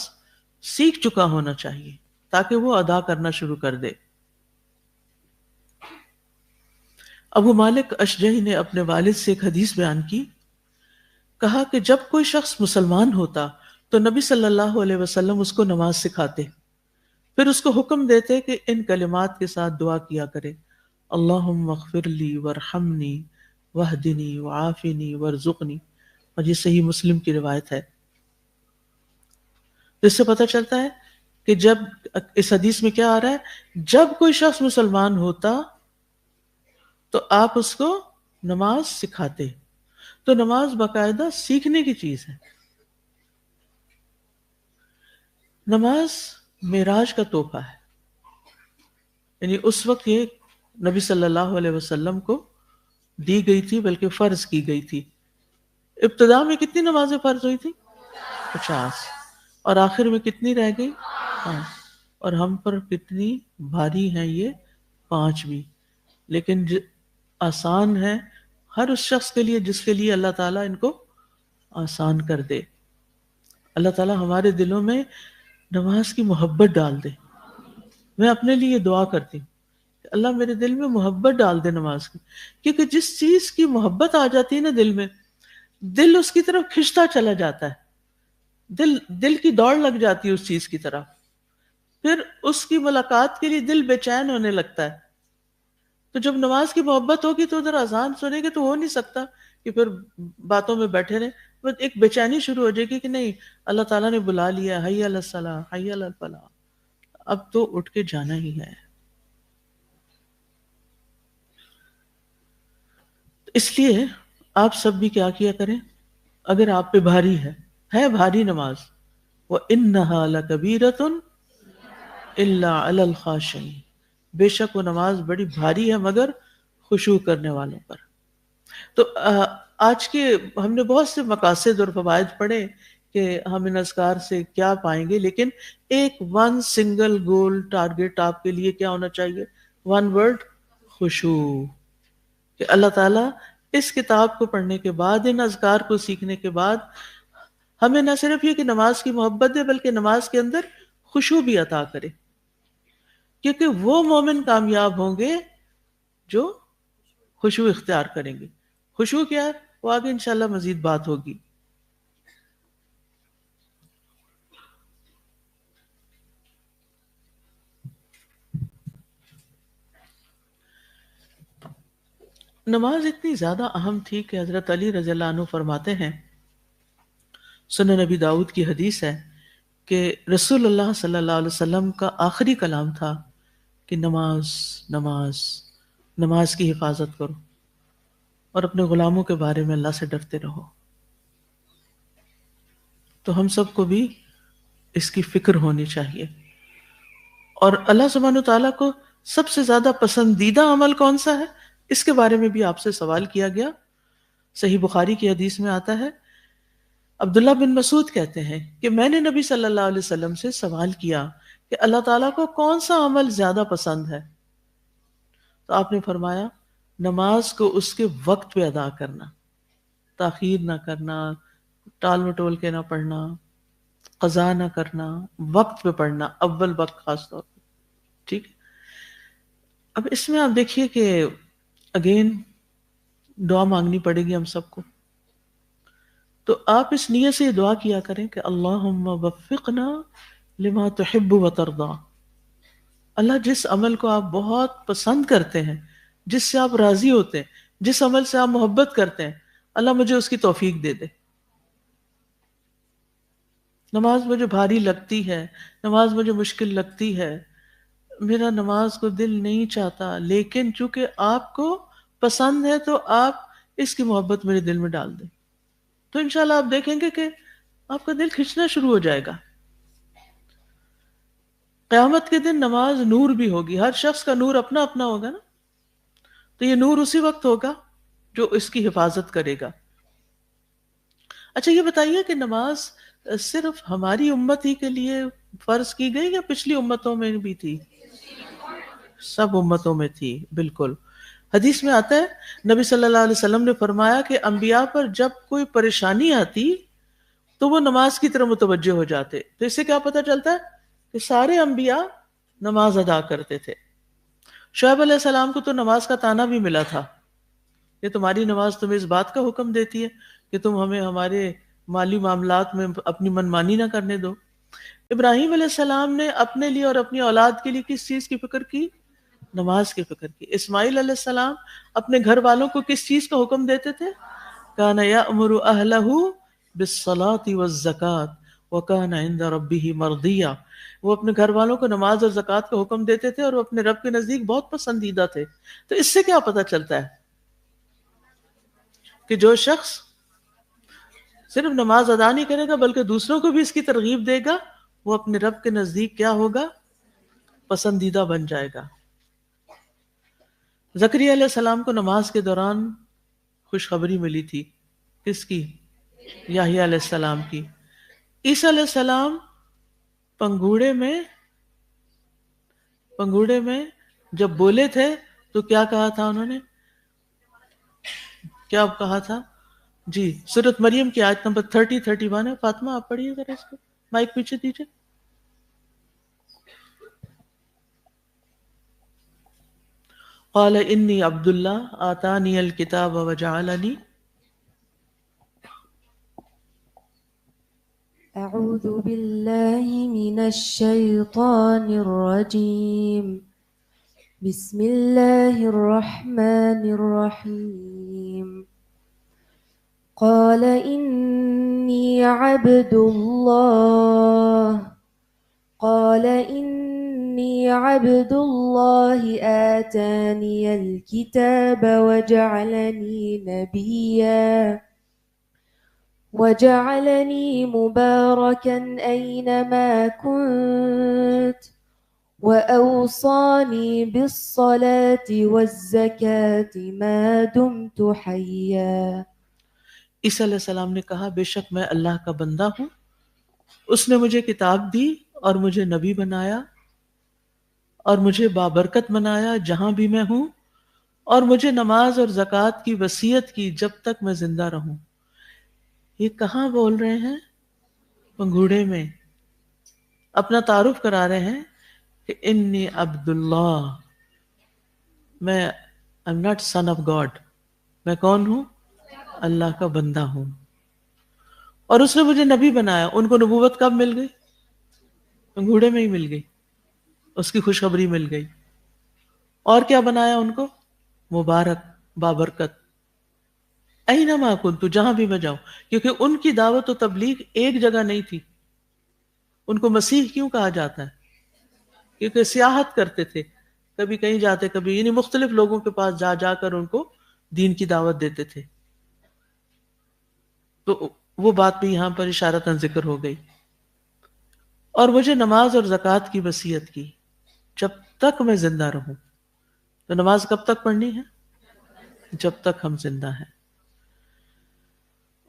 سیکھ چکا ہونا چاہیے تاکہ وہ ادا کرنا شروع کر دے. ابو مالک اشجعی نے اپنے والد سے ایک حدیث بیان کی، کہا کہ جب کوئی شخص مسلمان ہوتا تو نبی صلی اللہ علیہ وسلم اس کو نماز سکھاتے، پھر اس کو حکم دیتے کہ ان کلمات کے ساتھ دعا کیا کرے: اللہم اغفر لی وارحمنی واہدنی وعافنی وارزقنی. اور یہ صحیح مسلم کی روایت ہے. اس سے پتہ چلتا ہے کہ جب اس حدیث میں کیا آ رہا ہے، جب کوئی شخص مسلمان ہوتا تو آپ اس کو نماز سکھاتے. تو نماز باقاعدہ سیکھنے کی چیز ہے. نماز معراج کا تحفہ ہے. یعنی اس وقت یہ نبی صلی اللہ علیہ وسلم کو دی گئی تھی، بلکہ فرض کی گئی تھی. ابتدا میں کتنی نمازیں فرض ہوئی تھی؟ 50. اور آخر میں کتنی رہ گئی؟ 5. اور ہم پر کتنی بھاری ہیں یہ 5 بھی. لیکن آسان ہے ہر اس شخص کے لیے جس کے لیے اللہ تعالیٰ ان کو آسان کر دے. اللہ تعالیٰ ہمارے دلوں میں نماز کی محبت ڈال دے. میں اپنے لیے دعا کرتی ہوں کہ اللہ میرے دل میں محبت ڈال دے نماز کی، کیونکہ جس چیز کی محبت آ جاتی ہے نا دل میں، دل اس کی طرف کھنچتا چلا جاتا ہے. دل کی دوڑ لگ جاتی ہے اس چیز کی طرف. پھر اس کی ملاقات کے لیے دل بے چین ہونے لگتا ہے. تو جب نماز کی محبت ہوگی تو ادھر اذان سنیں گے تو ہو نہیں سکتا کہ پھر باتوں میں بیٹھے رہیں. بس ایک بے چینی شروع ہو جائے گی کہ نہیں، اللہ تعالیٰ نے بلا لیا، حی علی الصلاۃ، حی علی الفلاح، اب تو اٹھ کے جانا ہی ہے. اس لیے آپ سب بھی کیا کیا کریں، اگر آپ پہ بھاری ہے بھاری نماز، وَإِنَّهَا لَكَبِيرَةٌ إِلَّا عَلَى الْخَاشِعِينَ، بے شک وہ نماز بڑی بھاری ہے مگر خشوع کرنے والوں پر. تو آج کے ہم نے بہت سے مقاصد اور فوائد پڑھے کہ ہم ان اذکار سے کیا پائیں گے، لیکن ایک ون سنگل گول ٹارگٹ آپ کے لیے کیا ہونا چاہیے؟ ون ورڈ: خشوع. کہ اللہ تعالیٰ اس کتاب کو پڑھنے کے بعد، ان اذکار کو سیکھنے کے بعد ہمیں نہ صرف یہ کہ نماز کی محبت دے، بلکہ نماز کے اندر خشوع بھی عطا کرے. کیونکہ وہ مومن کامیاب ہوں گے جو خشوع اختیار کریں گے. خشوع کیا ہے وہ آگے انشاءاللہ مزید بات ہوگی. نماز اتنی زیادہ اہم تھی کہ حضرت علی رضی اللہ عنہ فرماتے ہیں، سنن نبی داؤد کی حدیث ہے کہ رسول اللہ صلی اللہ علیہ وسلم کا آخری کلام تھا کہ نماز نماز نماز کی حفاظت کرو اور اپنے غلاموں کے بارے میں اللہ سے ڈرتے رہو. تو ہم سب کو بھی اس کی فکر ہونی چاہیے. اور اللہ سبحانہ و تعالیٰ کو سب سے زیادہ پسندیدہ عمل کون سا ہے، اس کے بارے میں بھی آپ سے سوال کیا گیا. صحیح بخاری کی حدیث میں آتا ہے، عبداللہ بن مسعود کہتے ہیں کہ میں نے نبی صلی اللہ علیہ وسلم سے سوال کیا کہ اللہ تعالیٰ کو کون سا عمل زیادہ پسند ہے؟ تو آپ نے فرمایا، نماز کو اس کے وقت پہ ادا کرنا، تاخیر نہ کرنا، ٹال مٹول کے نہ پڑھنا، قضا نہ کرنا، وقت پہ پڑھنا، اول وقت خاص طور پہ. ٹھیک ہے. اب اس میں آپ دیکھیے کہ اگین دعا مانگنی پڑے گی ہم سب کو. تو آپ اس نیت سے دعا کیا کریں کہ اللہم وفقنا لما تحب وترضى. اللہ جس عمل کو آپ بہت پسند کرتے ہیں، جس سے آپ راضی ہوتے ہیں، جس عمل سے آپ محبت کرتے ہیں، اللہ مجھے اس کی توفیق دے دے. نماز مجھے بھاری لگتی ہے، نماز مجھے مشکل لگتی ہے، میرا نماز کو دل نہیں چاہتا، لیکن چونکہ آپ کو پسند ہے تو آپ اس کی محبت میرے دل میں ڈال دیں. تو انشاءاللہ آپ دیکھیں گے کہ آپ کا دل کھنچنا شروع ہو جائے گا. قیامت کے دن نماز نور بھی ہوگی. ہر شخص کا نور اپنا اپنا ہوگا نا، تو یہ نور اسی وقت ہوگا جو اس کی حفاظت کرے گا. اچھا یہ بتائیے کہ نماز صرف ہماری امت ہی کے لیے فرض کی گئی یا پچھلی امتوں میں بھی تھی؟ سب امتوں میں تھی. بالکل. حدیث میں آتا ہے نبی صلی اللہ علیہ وسلم نے فرمایا کہ انبیاء پر جب کوئی پریشانی آتی تو وہ نماز کی طرف متوجہ ہو جاتے. تو اس سے کیا پتہ چلتا ہے کہ سارے انبیاء نماز ادا کرتے تھے. شعیب علیہ السلام کو تو نماز کا تانا بھی ملا تھا کہ تمہاری نماز تمہیں اس بات کا حکم دیتی ہے کہ تم ہمیں ہمارے مالی معاملات میں اپنی منمانی نہ کرنے دو. ابراہیم علیہ السلام نے اپنے لیے اور اپنی اولاد کے لیے کس چیز کی فکر کی؟ نماز کی فکر کی. اسماعیل علیہ السلام اپنے گھر والوں کو کس چیز کا حکم دیتے تھے؟ کان یأمر اہلہ بالصلاۃ والزکاۃ وکان عند ربہ مرضیہ. وہ اپنے گھر والوں کو نماز اور زکوٰۃ کا حکم دیتے تھے اور وہ اپنے رب کے نزدیک بہت پسندیدہ تھے. تو اس سے کیا پتہ چلتا ہے کہ جو شخص صرف نماز ادا نہیں کرے گا بلکہ دوسروں کو بھی اس کی ترغیب دے گا، وہ اپنے رب کے نزدیک کیا ہوگا؟ پسندیدہ بن جائے گا. زکریا علیہ السلام کو نماز کے دوران خوشخبری ملی تھی. کس کی؟ یحییٰ علیہ السلام کی. عیسیٰ علیہ السلام پنگوڑے میں جب بولے تھے تو کیا کہا تھا انہوں نے؟ کیا کہا تھا؟ جی سورۃ مریم کی آیت نمبر 30-31 ہے. فاطمہ آپ پڑھیے ذرا اس کو، مائک پیچھے دیجیے. قال انی عبد اللہ آتانی الکتاب وجعلنی. اعوذ باللہ من الشیطان الرجیم بسم اللہ الرحمن الرحیم قال انی عبد اللہ آتانی الکتاب وجعلنی مبارکا اینما کنت وأوصانی بالصلاة والزکاة ما دمت حیا. عیسیٰ علیہ السلام نے کہا بے شک میں اللہ کا بندہ ہوں، اس نے مجھے کتاب دی اور مجھے نبی بنایا اور مجھے بابرکت بنایا جہاں بھی میں ہوں، اور مجھے نماز اور زکوٰۃ کی وصیت کی جب تک میں زندہ رہوں. یہ کہاں بول رہے ہیں؟ پنگوڑے میں. اپنا تعارف کرا رہے ہیں کہ انی عبد اللہ، میں I'm not son of God، میں کون ہوں؟ اللہ کا بندہ ہوں، اور اس نے مجھے نبی بنایا. ان کو نبوت کب مل گئی؟ پنگوڑے میں ہی مل گئی، اس کی خوشخبری مل گئی. اور کیا بنایا ان کو؟ مبارک، بابرکت. اینما کنت، جہاں بھی میں جاؤں. کیونکہ ان کی دعوت و تبلیغ ایک جگہ نہیں تھی. ان کو مسیح کیوں کہا جاتا ہے؟ کیونکہ سیاحت کرتے تھے، کبھی کہیں جاتے کبھی، یعنی مختلف لوگوں کے پاس جا جا کر ان کو دین کی دعوت دیتے تھے. تو وہ بات بھی یہاں پر اشارتاً ذکر ہو گئی. اور مجھے نماز اور زکوٰۃ کی وصیت کی جب تک میں زندہ رہوں. تو نماز کب تک پڑھنی ہے؟ جب تک ہم زندہ ہیں.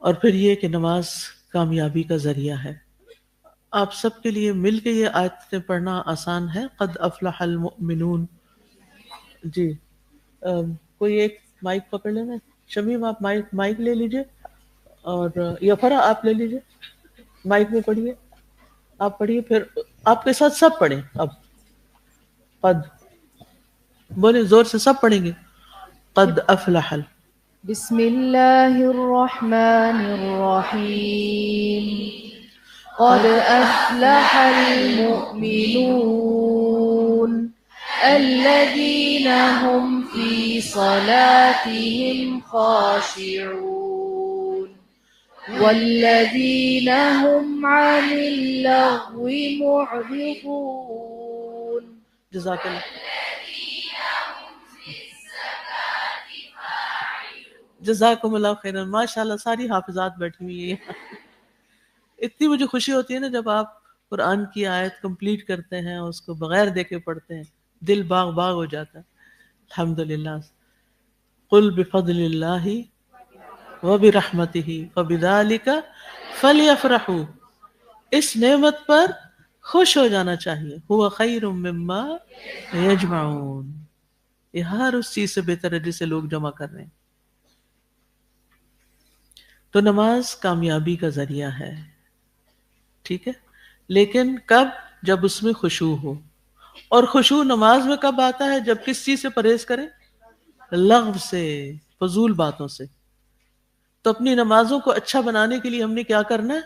اور پھر یہ کہ نماز کامیابی کا ذریعہ ہے. آپ سب کے لیے مل کے یہ آیتیں پڑھنا آسان ہے. قد افلح المؤمنون. جی کوئی ایک مائک پکڑ لینا. شمیم آپ مائک لے لیجئے، اور یفرا آپ لے لیجئے، مائک میں پڑھیے. آپ پڑھیے، پھر آپ کے ساتھ سب پڑھیں. اب قد بولیں زور سے، سب پڑھیں گے. قد افلح. بسم اللہ الرحمن الرحیم قد افلح المؤمنون الذین هم فی صلاتهم خاشعون والذین هم عن اللغو معرضون. جزاک اللہ. جزاکم اللہ خیرا. ماشاءاللہ ساری حافظات بیٹھی ہوئی ہیں. اتنی مجھے خوشی ہوتی ہے نا جب آپ قرآن کی آیت کمپلیٹ کرتے ہیں، اس کو بغیر دیکھے پڑھتے ہیں، دل باغ باغ ہو جاتا ہے. الحمدللہ. قل بفضل اللہ وبرحمتہ فبذلک فلیفرحوا. اس نعمت پر خوش ہو جانا چاہیے. هو خیر مما یجمعون. یہ ہر اس چیز سے بہتر ہے جسے لوگ جمع کر رہے ہیں. تو نماز کامیابی کا ذریعہ ہے، ٹھیک ہے، لیکن کب؟ جب اس میں خشوع ہو. اور خشوع نماز میں کب آتا ہے؟ جب کس چیز سے پرہیز کریں؟ لغو سے، فضول باتوں سے. تو اپنی نمازوں کو اچھا بنانے کے لیے ہم نے کیا کرنا ہے؟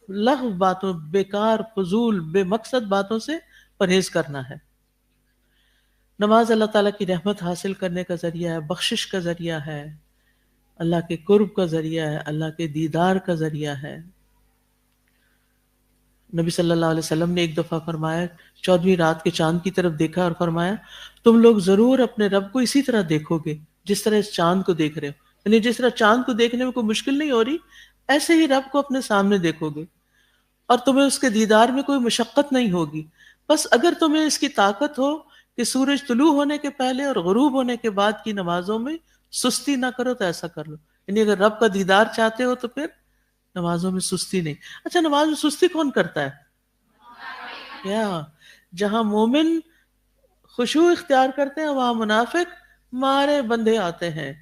لغو باتوں، بیکار، فضول، بے مقصد باتوں سے پرہیز کرنا ہے. نماز اللہ تعالیٰ کی رحمت حاصل کرنے کا ذریعہ ہے، بخشش کا ذریعہ ہے، اللہ کے قرب کا ذریعہ ہے، اللہ کے دیدار کا ذریعہ ہے. نبی صلی اللہ علیہ وسلم نے ایک دفعہ فرمایا، 14ویں رات کے چاند کی طرف دیکھا اور فرمایا تم لوگ ضرور اپنے رب کو اسی طرح دیکھو گے جس طرح اس چاند کو دیکھ رہے ہو. یعنی جس طرح چاند کو دیکھنے میں کوئی مشکل نہیں ہو رہی، ایسے ہی رب کو اپنے سامنے دیکھو گے اور تمہیں اس کے دیدار میں کوئی مشقت نہیں ہوگی. بس اگر تمہیں اس کی طاقت ہو کہ سورج طلوع ہونے کے پہلے اور غروب ہونے کے بعد کی نمازوں میں سستی نہ کرو تو ایسا کر لو. یعنی اگر رب کا دیدار چاہتے ہو تو پھر نمازوں میں سستی نہیں. اچھا، نماز میں سستی کون کرتا ہے؟ جہاں مومن خشوع اختیار کرتے ہیں وہاں منافق مارے بندے آتے ہیں.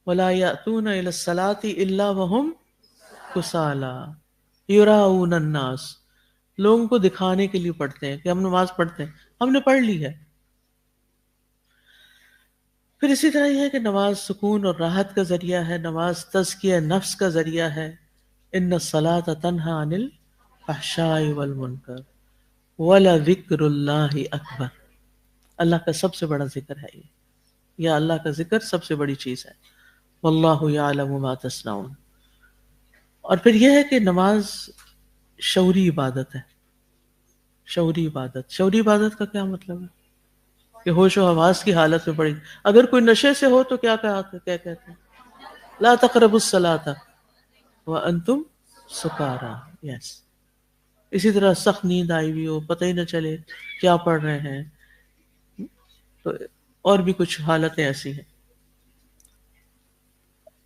وَلَا يَأْتُونَ إِلَى الصَّلَاةِ إِلَّا وَهُمْ كُسَالَىٰ يُرَاءُونَ النَّاسَ. لوگوں کو دکھانے کے لیے پڑھتے ہیں کہ ہم نماز پڑھتے ہیں، ہم نے پڑھ لی ہے. پھر اسی طرح یہ ہے کہ نماز سکون اور راحت کا ذریعہ ہے، نماز تزکیہ نفس کا ذریعہ ہے. ان الصلاۃ تنہی عن الفحشاء والمنکر ولذکر اللہ اکبر. اللہ کا سب سے بڑا ذکر ہے یہ، یا اللہ کا ذکر سب سے بڑی چیز ہے. واللہ یعلم ما تصنعون. اور پھر یہ ہے کہ نماز شعوری عبادت ہے. شعوری عبادت، شعوری عبادت کا کیا مطلب ہے؟ کہ ہوش و حواس کی حالت میں پڑھی. اگر کوئی نشے سے ہو تو کیا کہتے ہیں؟ لا تقربوا الصلاۃ وانتم سکارا. یس. اسی طرح سخت نیند آئی ہوئی ہو، پتہ ہی نہ چلے کیا پڑھ رہے ہیں، تو اور بھی کچھ حالتیں ایسی ہیں.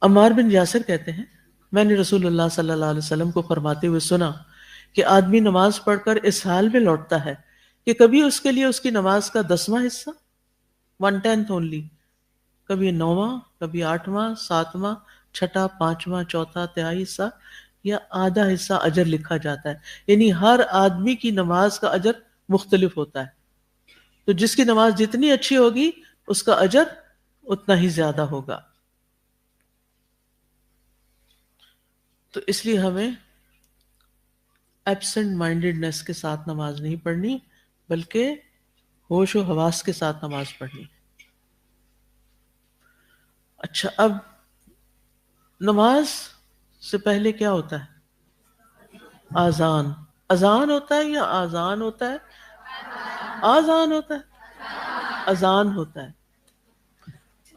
عمار بن یاسر کہتے ہیں میں نے رسول اللہ صلی اللہ علیہ وسلم کو فرماتے ہوئے سنا کہ آدمی نماز پڑھ کر اس حال میں لوٹتا ہے کہ کبھی اس کے لیے اس کی نماز کا 10واں حصہ 1/10 اونلی، کبھی 9واں، کبھی 8واں، 7واں، 6واں، 5واں، 4واں، تہائی حصہ یا آدھا حصہ اجر لکھا جاتا ہے. یعنی ہر آدمی کی نماز کا اجر مختلف ہوتا ہے. تو جس کی نماز جتنی اچھی ہوگی اس کا اجر اتنا ہی زیادہ ہوگا. تو اس لیے ہمیں ایبسنٹ مائنڈیڈنس کے ساتھ نماز نہیں پڑھنی، بلکہ ہوش و حواس کے ساتھ نماز پڑھنی. اچھا، اب نماز سے پہلے کیا ہوتا ہے؟ آذان. اذان ہوتا ہے یا آذان ہوتا ہے؟ آذان ہوتا ہے، اذان ہوتا ہے.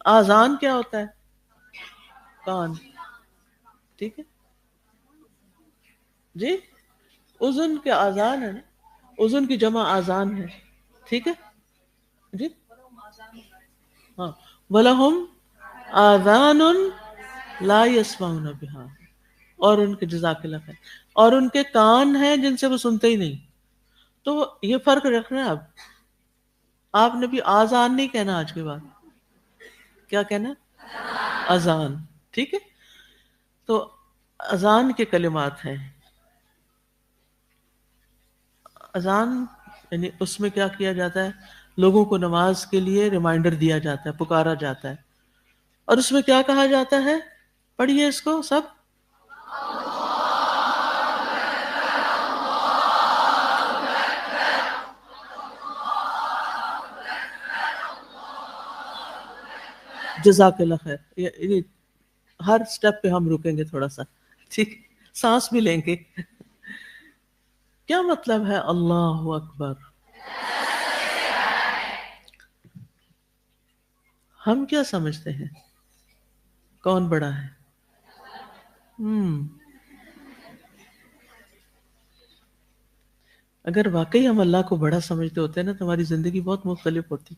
آذان کیا ہوتا ہے؟ کان. ٹھیک ہے جی، اذن کے آذان ہے نا، اذن کی جمع آذان ہے. ٹھیک ہے جی. ہاں، وَلَهُمْ آذَانٌ لَا يَسْمَعُونَ بِهَا. اور ان کے جزاک اللہ خیر، اور ان کے کان ہیں جن سے وہ سنتے ہی نہیں. تو یہ فرق رکھنا ہے. اب آپ نے بھی آذان نہیں کہنا، آج کے بعد کیا کہنا؟ اذان. ٹھیک ہے. تو اذان کے کلمات ہیں. اذان یعنی اس میں کیا کیا جاتا ہے؟ لوگوں کو نماز کے لیے ریمائنڈر دیا جاتا ہے، پکارا جاتا ہے. اور اس میں کیا کہا جاتا ہے؟ پڑھیے اس کو سب. جزاک اللہ خیر. یہ ہر سٹیپ پہ ہم رکیں گے تھوڑا سا، ٹھیک، سانس بھی لیں گے. کیا مطلب ہے اللہ اکبر؟ ہم کیا سمجھتے ہیں کون بڑا ہے؟ اگر واقعی ہم اللہ کو بڑا سمجھتے ہوتے ہیں نا تو ہماری زندگی بہت مختلف ہوتی.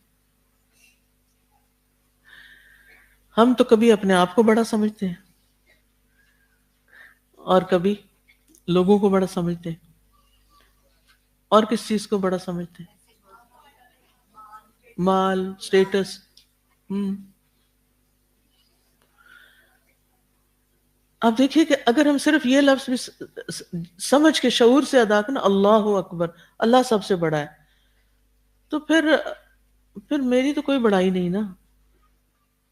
ہم تو کبھی اپنے آپ کو بڑا سمجھتے ہیں اور کبھی لوگوں کو بڑا سمجھتے ہیں. اور کس چیز کو بڑا سمجھتے ہیں؟ مال، سٹیٹس. آپ دیکھیے کہ اگر ہم صرف یہ لفظ بھی سمجھ کے شعور سے ادا کرنا، اللہ اکبر، اللہ سب سے بڑا ہے، تو پھر پھر میری تو کوئی بڑائی نہیں نا.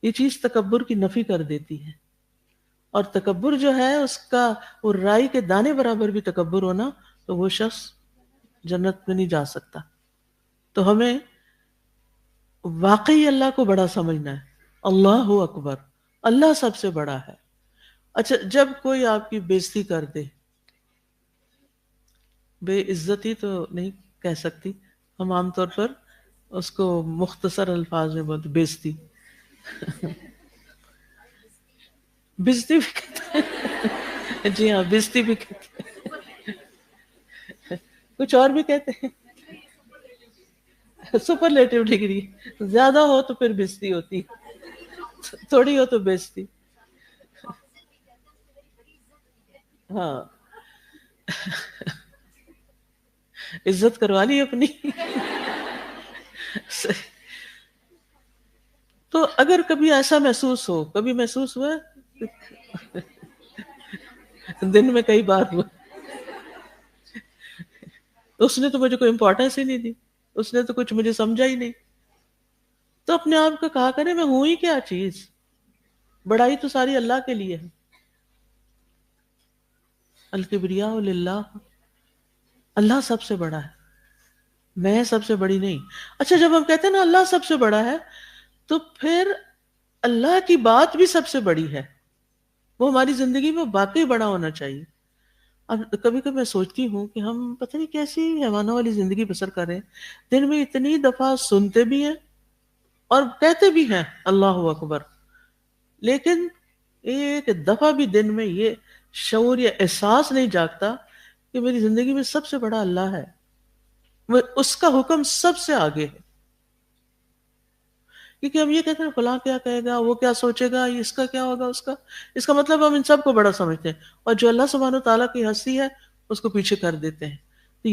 یہ چیز تکبر کی نفی کر دیتی ہے. اور تکبر جو ہے اس کا وہ رائی کے دانے برابر بھی تکبر ہونا تو وہ شخص جنت میں نہیں جا سکتا. تو ہمیں واقعی اللہ کو بڑا سمجھنا ہے. اللہ اکبر، اللہ سب سے بڑا ہے. اچھا جب کوئی آپ کی بےزتی کر دے، بے عزتی تو نہیں کہہ سکتی، ہم عام طور پر اس کو مختصر الفاظ میں بولتے بےزتی. بےزتی بھی کہتے ہیں. جی ہاں بےزتی بھی کہتے ہیں، کچھ اور بھی کہتے ہیں. سپرلیٹو ڈگری زیادہ ہو تو پھر بےزتی ہوتی، تھوڑی ہو تو بےزتی. ہاں عزت کروا لی اپنی. تو اگر کبھی ایسا محسوس ہو، کبھی محسوس ہوا دن میں کئی بار ہوا، اس نے تو مجھے کوئی امپورٹنس ہی نہیں دی، اس نے تو کچھ مجھے سمجھا ہی نہیں، تو اپنے آپ کو کہا کرے میں ہوں ہی کیا چیز، بڑائی تو ساری اللہ کے لیے ہے. الکبریاء للہ، اللہ سب سے بڑا ہے، میں سب سے بڑی نہیں. اچھا جب ہم کہتے ہیں نا اللہ سب سے بڑا ہے تو پھر اللہ کی بات بھی سب سے بڑی ہے، وہ ہماری زندگی میں واقعی بڑا ہونا چاہیے. اب کبھی کبھی میں سوچتی ہوں کہ ہم پتہ نہیں کیسی حیوانوں والی زندگی بسر کر رہے ہیں، دن میں اتنی دفعہ سنتے بھی ہیں اور کہتے بھی ہیں اللہ اکبر، لیکن ایک دفعہ بھی دن میں یہ شعور یا احساس نہیں جاگتا کہ میری زندگی میں سب سے بڑا اللہ ہے، اس کا حکم سب سے آگے ہے. کیونکہ ہم یہ کہتے ہیں فلاں کیا کہے گا، وہ کیا سوچے گا، اس کا کیا ہوگا، اس کا مطلب ہم ان سب کو بڑا سمجھتے ہیں، اور جو اللہ سبحانہ و تعالیٰ کی ہستی ہے اس کو پیچھے کر دیتے ہیں. تو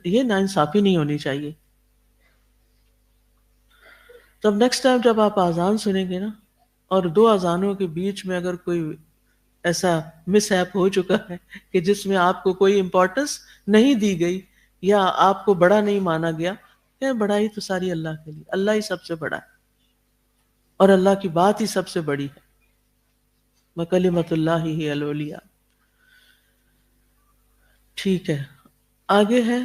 یہ ناانصافی نہیں ہونی چاہیے. تو اب نیکسٹ ٹائم جب آپ اذان سنیں گے نا اور دو اذانوں کے بیچ میں اگر کوئی ایسا مس ہیپ ہو چکا ہے کہ جس میں آپ کو کوئی امپورٹنس نہیں دی گئی یا آپ کو بڑا نہیں مانا گیا، کہ بڑائی تو ساری اللہ کے لیے، اللہ ہی سب سے بڑا ہے اور اللہ کی بات ہی سب سے بڑی ہے. وَكَلِمَةُ اللَّهِ هِيَ الْعُلْيَا. ٹھیک ہے آگے ہے.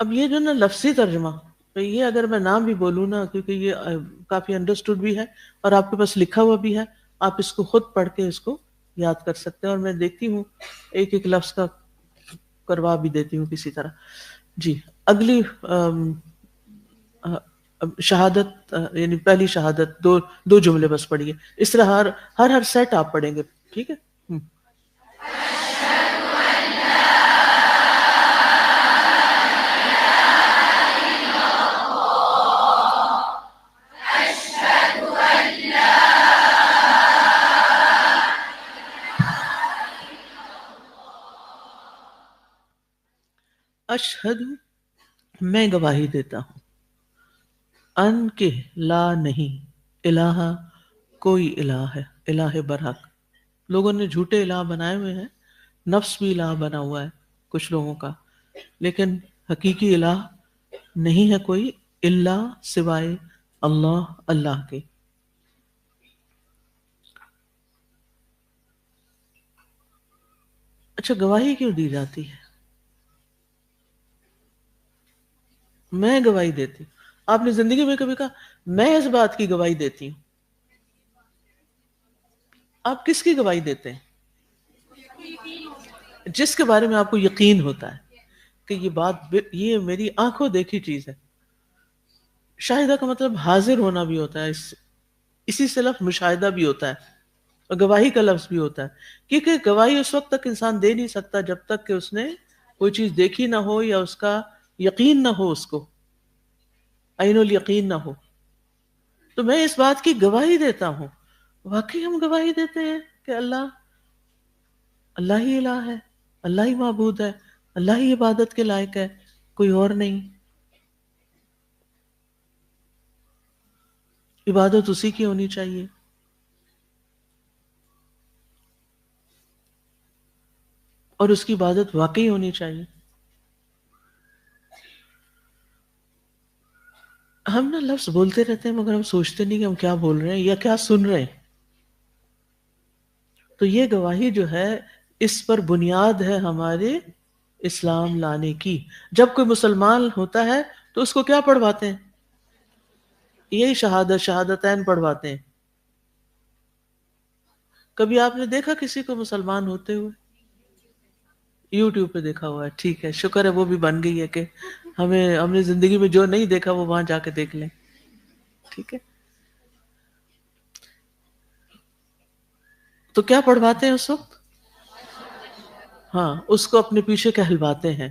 اب یہ جو نا لفظی ترجمہ، تو یہ اگر میں نام بھی بولوں نا، کیونکہ یہ کافی انڈرسٹوڈ بھی ہے اور آپ کے پاس لکھا ہوا بھی ہے، آپ اس کو خود پڑھ کے اس کو یاد کر سکتے ہیں، اور میں دیکھتی ہوں ایک ایک لفظ کا کروا بھی دیتی ہوں کسی طرح. جی اگلی شہادت یعنی پہلی شہادت دو جملے بس پڑھیے، اس طرح ہر سیٹ آپ پڑھیں گے، ٹھیک ہے. اشہد میں گواہی دیتا ہوں، ان کے لا نہیں الہ کوئی الہ ہے، الہ برحق. لوگوں نے جھوٹے الہ بنائے ہوئے ہیں، نفس بھی الہ بنا ہوا ہے کچھ لوگوں کا، لیکن حقیقی الہ نہیں ہے کوئی الا سوائے اللہ، اللہ کے. اچھا گواہی کیوں دی جاتی ہے؟ میں گواہی دیتی ہوں. آپ نے زندگی میں کبھی کہا میں اس بات کی گواہی دیتی ہوں؟ آپ کس کی گواہی دیتے ہیں؟ جس کے بارے میں آپ کو یقین ہوتا ہے کہ یہ بات یہ میری آنکھوں دیکھی چیز ہے. شاہدہ کا مطلب حاضر ہونا بھی ہوتا ہے، اسی سے لفظ مشاہدہ بھی ہوتا ہے اور گواہی کا لفظ بھی ہوتا ہے، کیونکہ گواہی اس وقت تک انسان دے نہیں سکتا جب تک کہ اس نے کوئی چیز دیکھی نہ ہو یا اس کا یقین نہ ہو، اس کو عین الیقین نہ ہو. تو میں اس بات کی گواہی دیتا ہوں. واقعی ہم گواہی دیتے ہیں کہ اللہ ہی الہ ہے، اللہ ہی معبود ہے، اللہ ہی عبادت کے لائق ہے، کوئی اور نہیں. عبادت اسی کی ہونی چاہیے. اور اس کی عبادت واقعی ہونی چاہیے. ہم نا لفظ بولتے رہتے ہیں مگر ہم سوچتے نہیں کہ ہم کیا بول رہے ہیں یا کیا سن رہے ہیں. تو یہ گواہی جو ہے اس پر بنیاد ہے ہمارے اسلام لانے کی. جب کوئی مسلمان ہوتا ہے تو اس کو کیا پڑھواتے ہیں؟ یہی شہادتین پڑھواتے ہیں. کبھی آپ نے دیکھا کسی کو مسلمان ہوتے ہوئے؟ یوٹیوب پہ دیکھا ہوا ہے. ٹھیک ہے، شکر ہے وہ بھی بن گئی ہے کہ ہم نے زندگی میں جو نہیں دیکھا وہ وہاں جا کے دیکھ لیں. ٹھیک ہے، تو کیا پڑھواتے ہیں اس وقت؟ ہاں، اس کو اپنے پیچھے کہلواتے ہیں.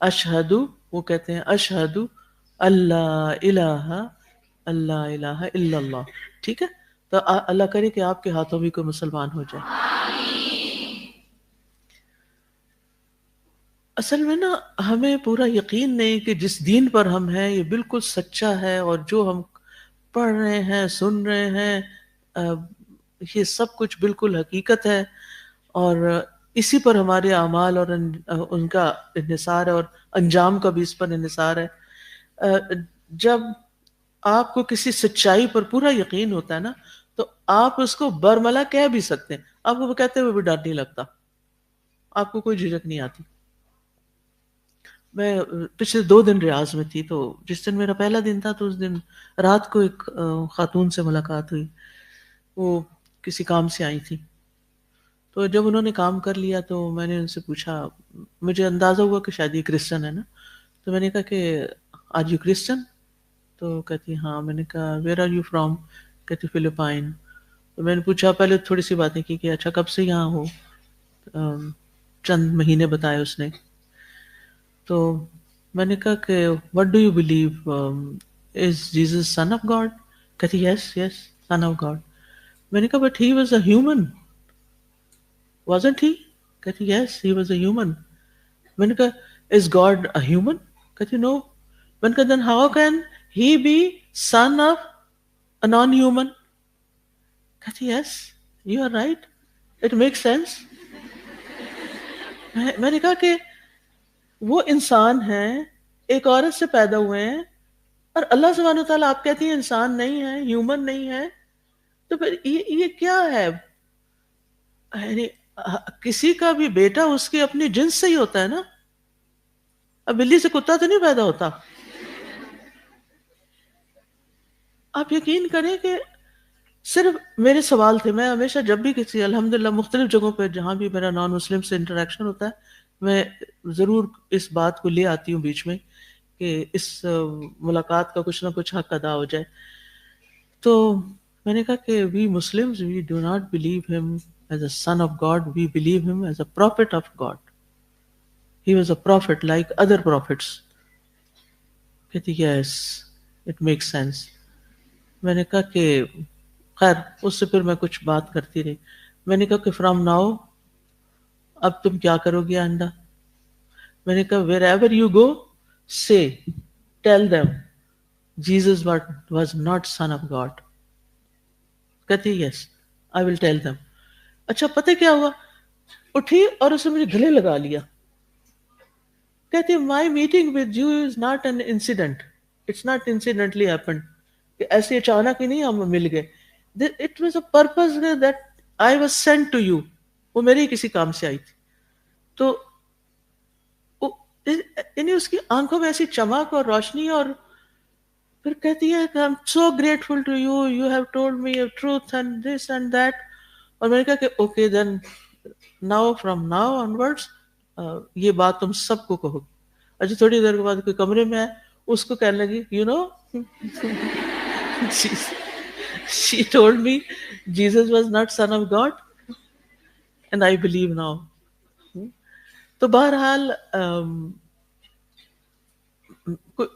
اشہدو، وہ کہتے ہیں اشہدو اللہ الہ الا اللہ. ٹھیک ہے، تو اللہ کرے کہ آپ کے ہاتھوں بھی کوئی مسلمان ہو جائے. اصل میں نا ہمیں پورا یقین نہیں کہ جس دین پر ہم ہیں یہ بالکل سچا ہے، اور جو ہم پڑھ رہے ہیں سن رہے ہیں یہ سب کچھ بالکل حقیقت ہے، اور اسی پر ہمارے اعمال اور ان کا انحصار ہے، اور انجام کا بھی اس پر انحصار ہے. جب آپ کو کسی سچائی پر پورا یقین ہوتا ہے نا تو آپ اس کو برملا کہہ بھی سکتے ہیں. آپ کو وہ کہتے ہوئے بھی ڈر نہیں لگتا، آپ کو کوئی جھجک نہیں آتی. میں پچھلے 2 دن ریاض میں تھی، تو جس دن میرا پہلا دن تھا تو اس دن رات کو ایک خاتون سے ملاقات ہوئی. وہ کسی کام سے آئی تھی، تو جب انہوں نے کام کر لیا تو میں نے ان سے پوچھا، مجھے اندازہ ہوا کہ شاید یہ کرسچن ہے نا، تو میں نے کہا کہ آج یو کرسچن؟ تو کہتی ہاں. میں نے کہا ویئر آر یو فرام؟ کہتی فلپائن. تو میں نے پوچھا، پہلے تھوڑی سی باتیں کی کہ اچھا کب سے یہاں ہو. چند مہینے بتائے اس نے. تو میں نے کہا کہ what do you believe, is Jesus son of God? کہتی yes yes son of God. میں نے کہا but he was a human wasn't he؟ کہتی yes he was a human. میں نے کہا is God a human؟ کہتی no. میں نے کہا then how can he be son of a non-human؟ کہتی yes you are right it makes sense. میں نے کہا کہ وہ انسان ہیں، ایک عورت سے پیدا ہوئے ہیں، اور اللہ سبحانہ و تعالیٰ آپ کہتی ہیں انسان نہیں ہے، ہیومن نہیں ہے، تو پھر یہ کیا ہے؟ یعنی کسی کا بھی بیٹا اس کی اپنی جنس سے ہی ہوتا ہے نا. اب بلی سے کتا تو نہیں پیدا ہوتا. آپ یقین کریں کہ صرف میرے سوال تھے. میں ہمیشہ جب بھی کسی الحمدللہ مختلف جگہوں پہ جہاں بھی میرا نان مسلم سے انٹریکشن ہوتا ہے میں ضرور اس بات کو لے آتی ہوں بیچ میں کہ اس ملاقات کا کچھ نہ کچھ حق ادا ہو جائے. تو میں نے کہا کہ we Muslims we do not believe ہم as a son of God, we believe him as a prophet of God. He was a prophet like other prophets. کہتی yes, it makes sense. میں نے کہا کہ خیر اس سے پھر میں کچھ بات کرتی رہی. میں نے کہا کہ from now اب تم کیا کرو گے آئندہ؟ میں نے کہا wherever you go, say, tell them Jesus was not son of God. کہتی yes, I will tell them. اچھا پتہ کیا ہوا؟ اٹھی اور اسے مجھے گلے لگا لیا. کہتی my meeting with you is not an incident. It's not incidentally happened. کہ ایسے اچانک ہی نہیں ہم مل گئے. It was a purpose that I was sent to you. وہ میرے ہی کسی کام سے آئی تھی. تو یعنی اس کی آنکھوں میں ایسی چمک اور روشنی، اور پھر کہتی ہے کہ I'm so grateful to you. You have told me a truth and this and that. اور میں نے کہا کہ okay then now from now onwards یہ بات تم سب کو کہو گی. اچھا تھوڑی دیر کے بعد کوئی کمرے میں آئے، اس کو کہنے لگی you know she told me Jesus was not son of God and I believe now. تو بہرحال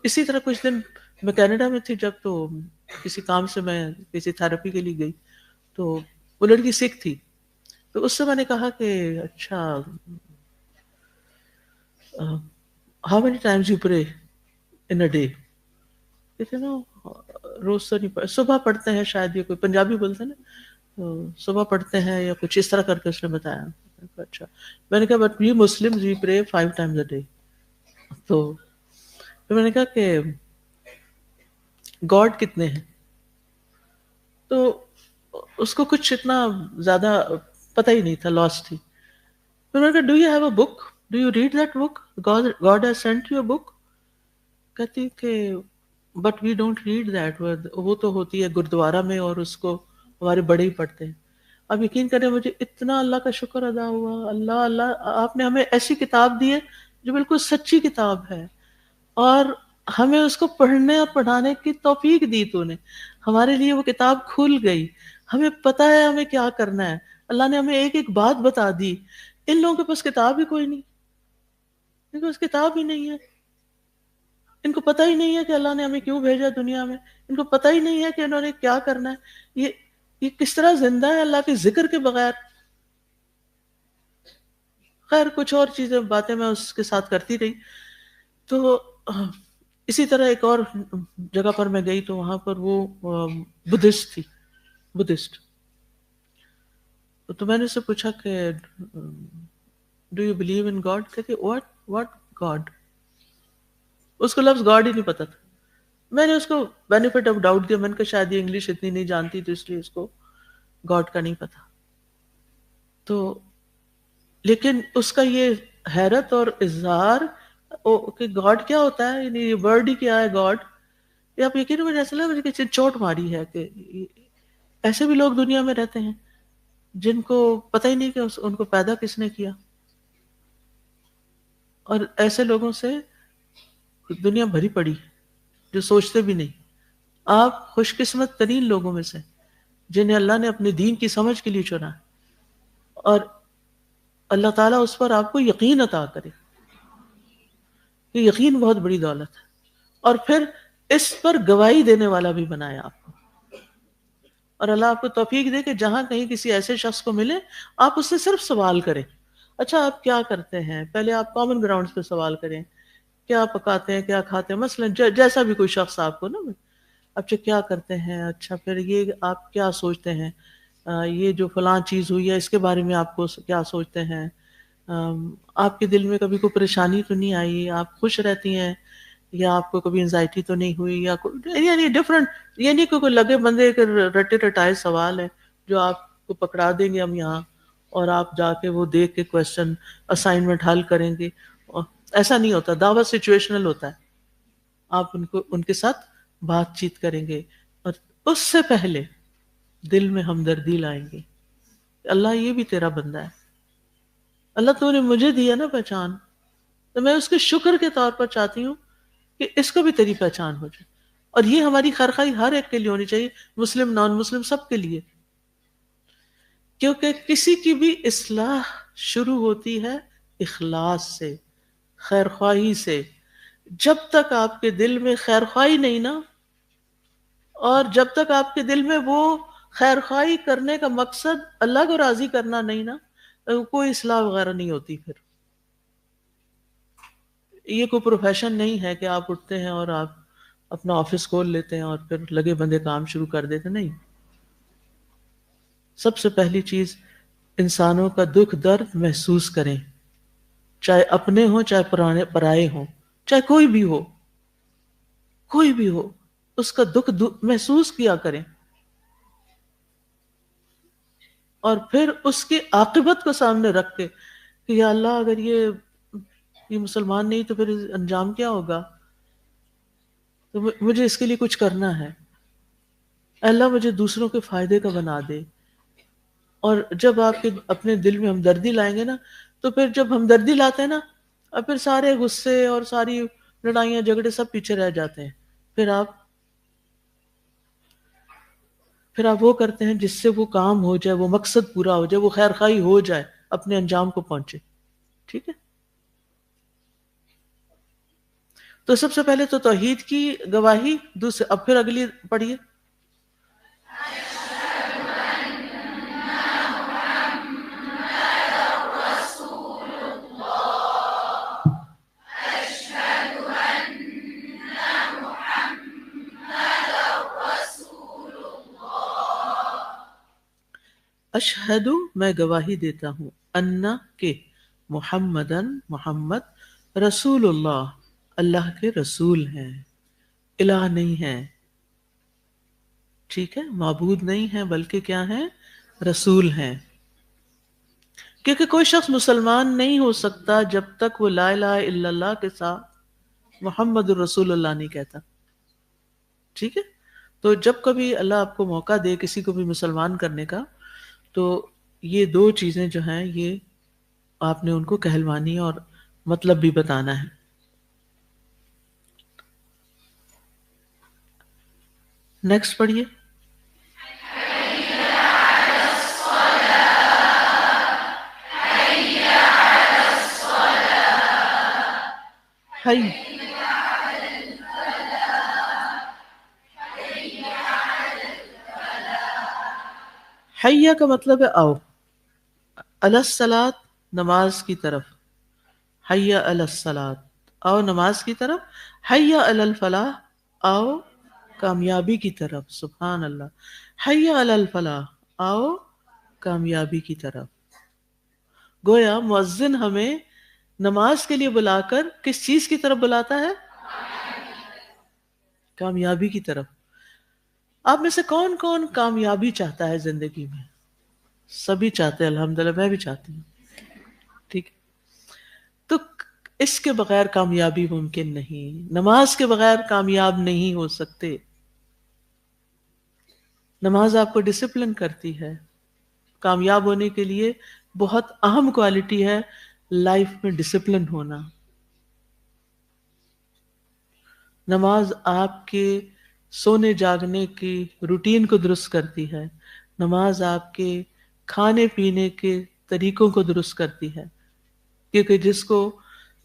اسی طرح کچھ دن میں کینیڈا میں تھی جب، تو کسی کام سے میں کسی تھراپی کے لیے گئی، تو وہ لڑکی سکھ تھی. تو اس سے میں نے کہا کہ اچھا how many Times you pray in a day? کہتے نا روز تو نہیں صبح پڑھتے ہیں، شاید یہ کوئی پنجابی بولتے ہیں نا، تو صبح پڑھتے ہیں یا کچھ اس طرح کر کے اس نے بتایا. اچھا میں نے کہا بٹ وی مسلمز وی پرے 5 times a day. تو پھر میں نے کہا کہ گاڈ کتنے ہیں. تو اس کو کچھ اتنا زیادہ پتہ ہی نہیں تھا, لاسٹ تھی. تو میں نے کہا do you have a book, do you read that book, God has sent you a book. کہتی کہ but we don't read that. وہ تو ہوتی ہے گردوارا میں اور اس کو ہمارے بڑے ہی پڑھتے ہیں. اب یقین کریں مجھے اتنا اللہ کا شکر ادا ہوا, اللہ اللہ آپ نے ہمیں ایسی کتاب دی ہے جو بالکل سچی کتاب ہے, اور ہمیں اس کو پڑھنے اور پڑھانے کی توفیق دی. تو نے ہمارے لیے وہ کتاب کھل گئی, ہمیں پتہ ہے ہمیں کیا کرنا ہے. اللہ نے ہمیں ایک ایک بات بتا دی. ان لوگوں کے پاس کتاب ہی کوئی نہیں, ان کے پاس کتاب ہی نہیں ہے. ان کو پتہ ہی نہیں ہے کہ اللہ نے ہمیں کیوں بھیجا دنیا میں. ان کو پتہ ہی نہیں ہے کہ انہوں نے کیا کرنا ہے. یہ کس طرح زندہ ہے اللہ کے ذکر کے بغیر. خیر کچھ اور چیزیں باتیں میں اس کے ساتھ کرتی رہی. تو اسی طرح ایک اور جگہ پر میں گئی تو وہاں پر وہ بدھسٹ تھی, بدھسٹ. تو میں نے اس سے پوچھا کہ do you believe in God. کہتے واٹ گاڈ. اس کو لفظ گاڈ ہی نہیں پتا تھا. میں نے اس کو بینیفٹ آف ڈاؤٹ دیا. میں نے کہا شاید یہ انگلش اتنی نہیں جانتی تو اس لیے اس کو گاڈ کا نہیں پتا. تو لیکن اس کا یہ حیرت اور اظہار کہ گاڈ کیا ہوتا ہے, یعنی یہ ورڈ ہی کیا ہے گاڈ. یہ آپ یقین مجھے ایسا لگا مجھے چوٹ ماری ہے کہ ایسے بھی لوگ دنیا میں رہتے ہیں جن کو پتہ ہی نہیں کہ ان کو پیدا کس نے کیا. اور ایسے لوگوں سے دنیا بھری پڑی جو سوچتے بھی نہیں. آپ خوش قسمت ترین لوگوں میں سے جنہیں اللہ نے اپنے دین کی سمجھ کے لیے چنا, اور اللہ تعالیٰ اس پر آپ کو یقین عطا کرے. یہ یقین بہت بڑی دولت ہے. اور پھر اس پر گواہی دینے والا بھی بنایا آپ کو. اور اللہ آپ کو توفیق دے کہ جہاں کہیں کسی ایسے شخص کو ملے آپ اس سے صرف سوال کریں. اچھا آپ کیا کرتے ہیں, پہلے آپ کامن گراؤنڈز پہ سوال کریں. کیا پکاتے ہیں, کیا کھاتے ہیں, مثلا جیسا بھی کوئی شخص آپ کو نا, اچھا کیا کرتے ہیں, اچھا پھر یہ آپ کیا سوچتے ہیں, یہ جو فلاں چیز ہوئی ہے اس کے بارے میں آپ کو کیا سوچتے ہیں, آپ کے دل میں کبھی کوئی پریشانی تو نہیں آئی, آپ خوش رہتی ہیں, یا آپ کو کبھی انزائٹی تو نہیں ہوئی, یا یعنی ڈفرنٹ, یعنی کوئی لگے بندے کے رٹے رٹائے سوال ہے جو آپ کو پکڑا دیں گے ہم یہاں, اور آپ جا کے وہ دیکھ کے کویسچن اسائنمنٹ حل کریں گے. ایسا نہیں ہوتا. دعوت سچویشنل ہوتا ہے. آپ ان کے ساتھ بات چیت کریں گے, اور اس سے پہلے دل میں ہمدردی لائیں گے. اللہ یہ بھی تیرا بندہ ہے, اللہ تو نے مجھے دیا نا پہچان, تو میں اس کے شکر کے طور پر چاہتی ہوں کہ اس کو بھی تیری پہچان ہو جائے. اور یہ ہماری خیرخواہی ہر ایک کے لیے ہونی چاہیے, مسلم نان مسلم سب کے لیے, کیونکہ کسی کی بھی اصلاح شروع ہوتی ہے اخلاص سے, خیرخواہی سے. جب تک آپ کے دل میں خیرخواہی نہیں نا, اور جب تک آپ کے دل میں وہ خیرخواہی کرنے کا مقصد اللہ کو راضی کرنا نہیں نا, کوئی اصلاح وغیرہ نہیں ہوتی. پھر یہ کوئی پروفیشن نہیں ہے کہ آپ اٹھتے ہیں اور آپ اپنا آفس کھول لیتے ہیں اور پھر لگے بندے کام شروع کر دیتے. نہیں, سب سے پہلی چیز انسانوں کا دکھ درد محسوس کریں, چاہے اپنے ہوں چاہے پرائے ہوں, چاہے کوئی بھی ہو, کوئی بھی ہو, اس کا دکھ محسوس کیا کریں. اور پھر اس کی عاقبت کو سامنے رکھ کے کہ یا اللہ اگر یہ مسلمان نہیں تو پھر انجام کیا ہوگا, تو مجھے اس کے لیے کچھ کرنا ہے. اللہ مجھے دوسروں کے فائدے کا بنا دے. اور جب آپ کے اپنے دل میں ہمدردی لائیں گے نا, تو پھر جب ہمدردی لاتے ہیں نا, اور پھر سارے غصے اور ساری لڑائیاں جھگڑے سب پیچھے رہ جاتے ہیں. پھر آپ وہ کرتے ہیں جس سے وہ کام ہو جائے, وہ مقصد پورا ہو جائے, وہ خیر خواہی ہو جائے, اپنے انجام کو پہنچے. ٹھیک ہے, تو سب سے پہلے تو توحید کی گواہی, دوسرے اب پھر اگلی پڑھیے. اشہد میں گواہی دیتا ہوں, انا کہ محمدن محمد رسول اللہ اللہ کے رسول ہیں, الہ نہیں ہے, ٹھیک ہے، معبود نہیں ہے بلکہ کیا ہیں؟ رسول ہیں. کیونکہ کوئی شخص مسلمان نہیں ہو سکتا جب تک وہ لا الہ الا اللہ کے ساتھ محمد الرسول اللہ نہیں کہتا. ٹھیک ہے، تو جب کبھی اللہ آپ کو موقع دے کسی کو بھی مسلمان کرنے کا، تو یہ دو چیزیں جو ہیں یہ آپ نے ان کو کہلوانی ہے اور مطلب بھی بتانا ہے. نیکسٹ پڑھیے. حی حیہ کا مطلب ہے آؤ، علی الصلاۃ نماز کی طرف، حی علی الصلاۃ آؤ نماز کی طرف، حی علی الفلاح آؤ کامیابی کی طرف. سبحان اللہ، حی علی الفلاح آؤ کامیابی کی طرف. گویا مؤذن ہمیں نماز کے لیے بلا کر کس چیز کی طرف بلاتا ہے؟ کامیابی کی طرف. آپ میں سے کون کون کامیابی چاہتا ہے زندگی میں؟ سبھی چاہتے ہیں، الحمدللہ میں بھی چاہتی ہوں. ٹھیک ہے، تو اس کے بغیر کامیابی ممکن نہیں، نماز کے بغیر کامیاب نہیں ہو سکتے. نماز آپ کو ڈسپلن کرتی ہے. کامیاب ہونے کے لیے بہت اہم کوالٹی ہے لائف میں ڈسپلن ہونا. نماز آپ کے سونے جاگنے کی روٹین کو درست کرتی ہے. نماز آپ کے کھانے پینے کے طریقوں کو درست کرتی ہے. کیونکہ جس کو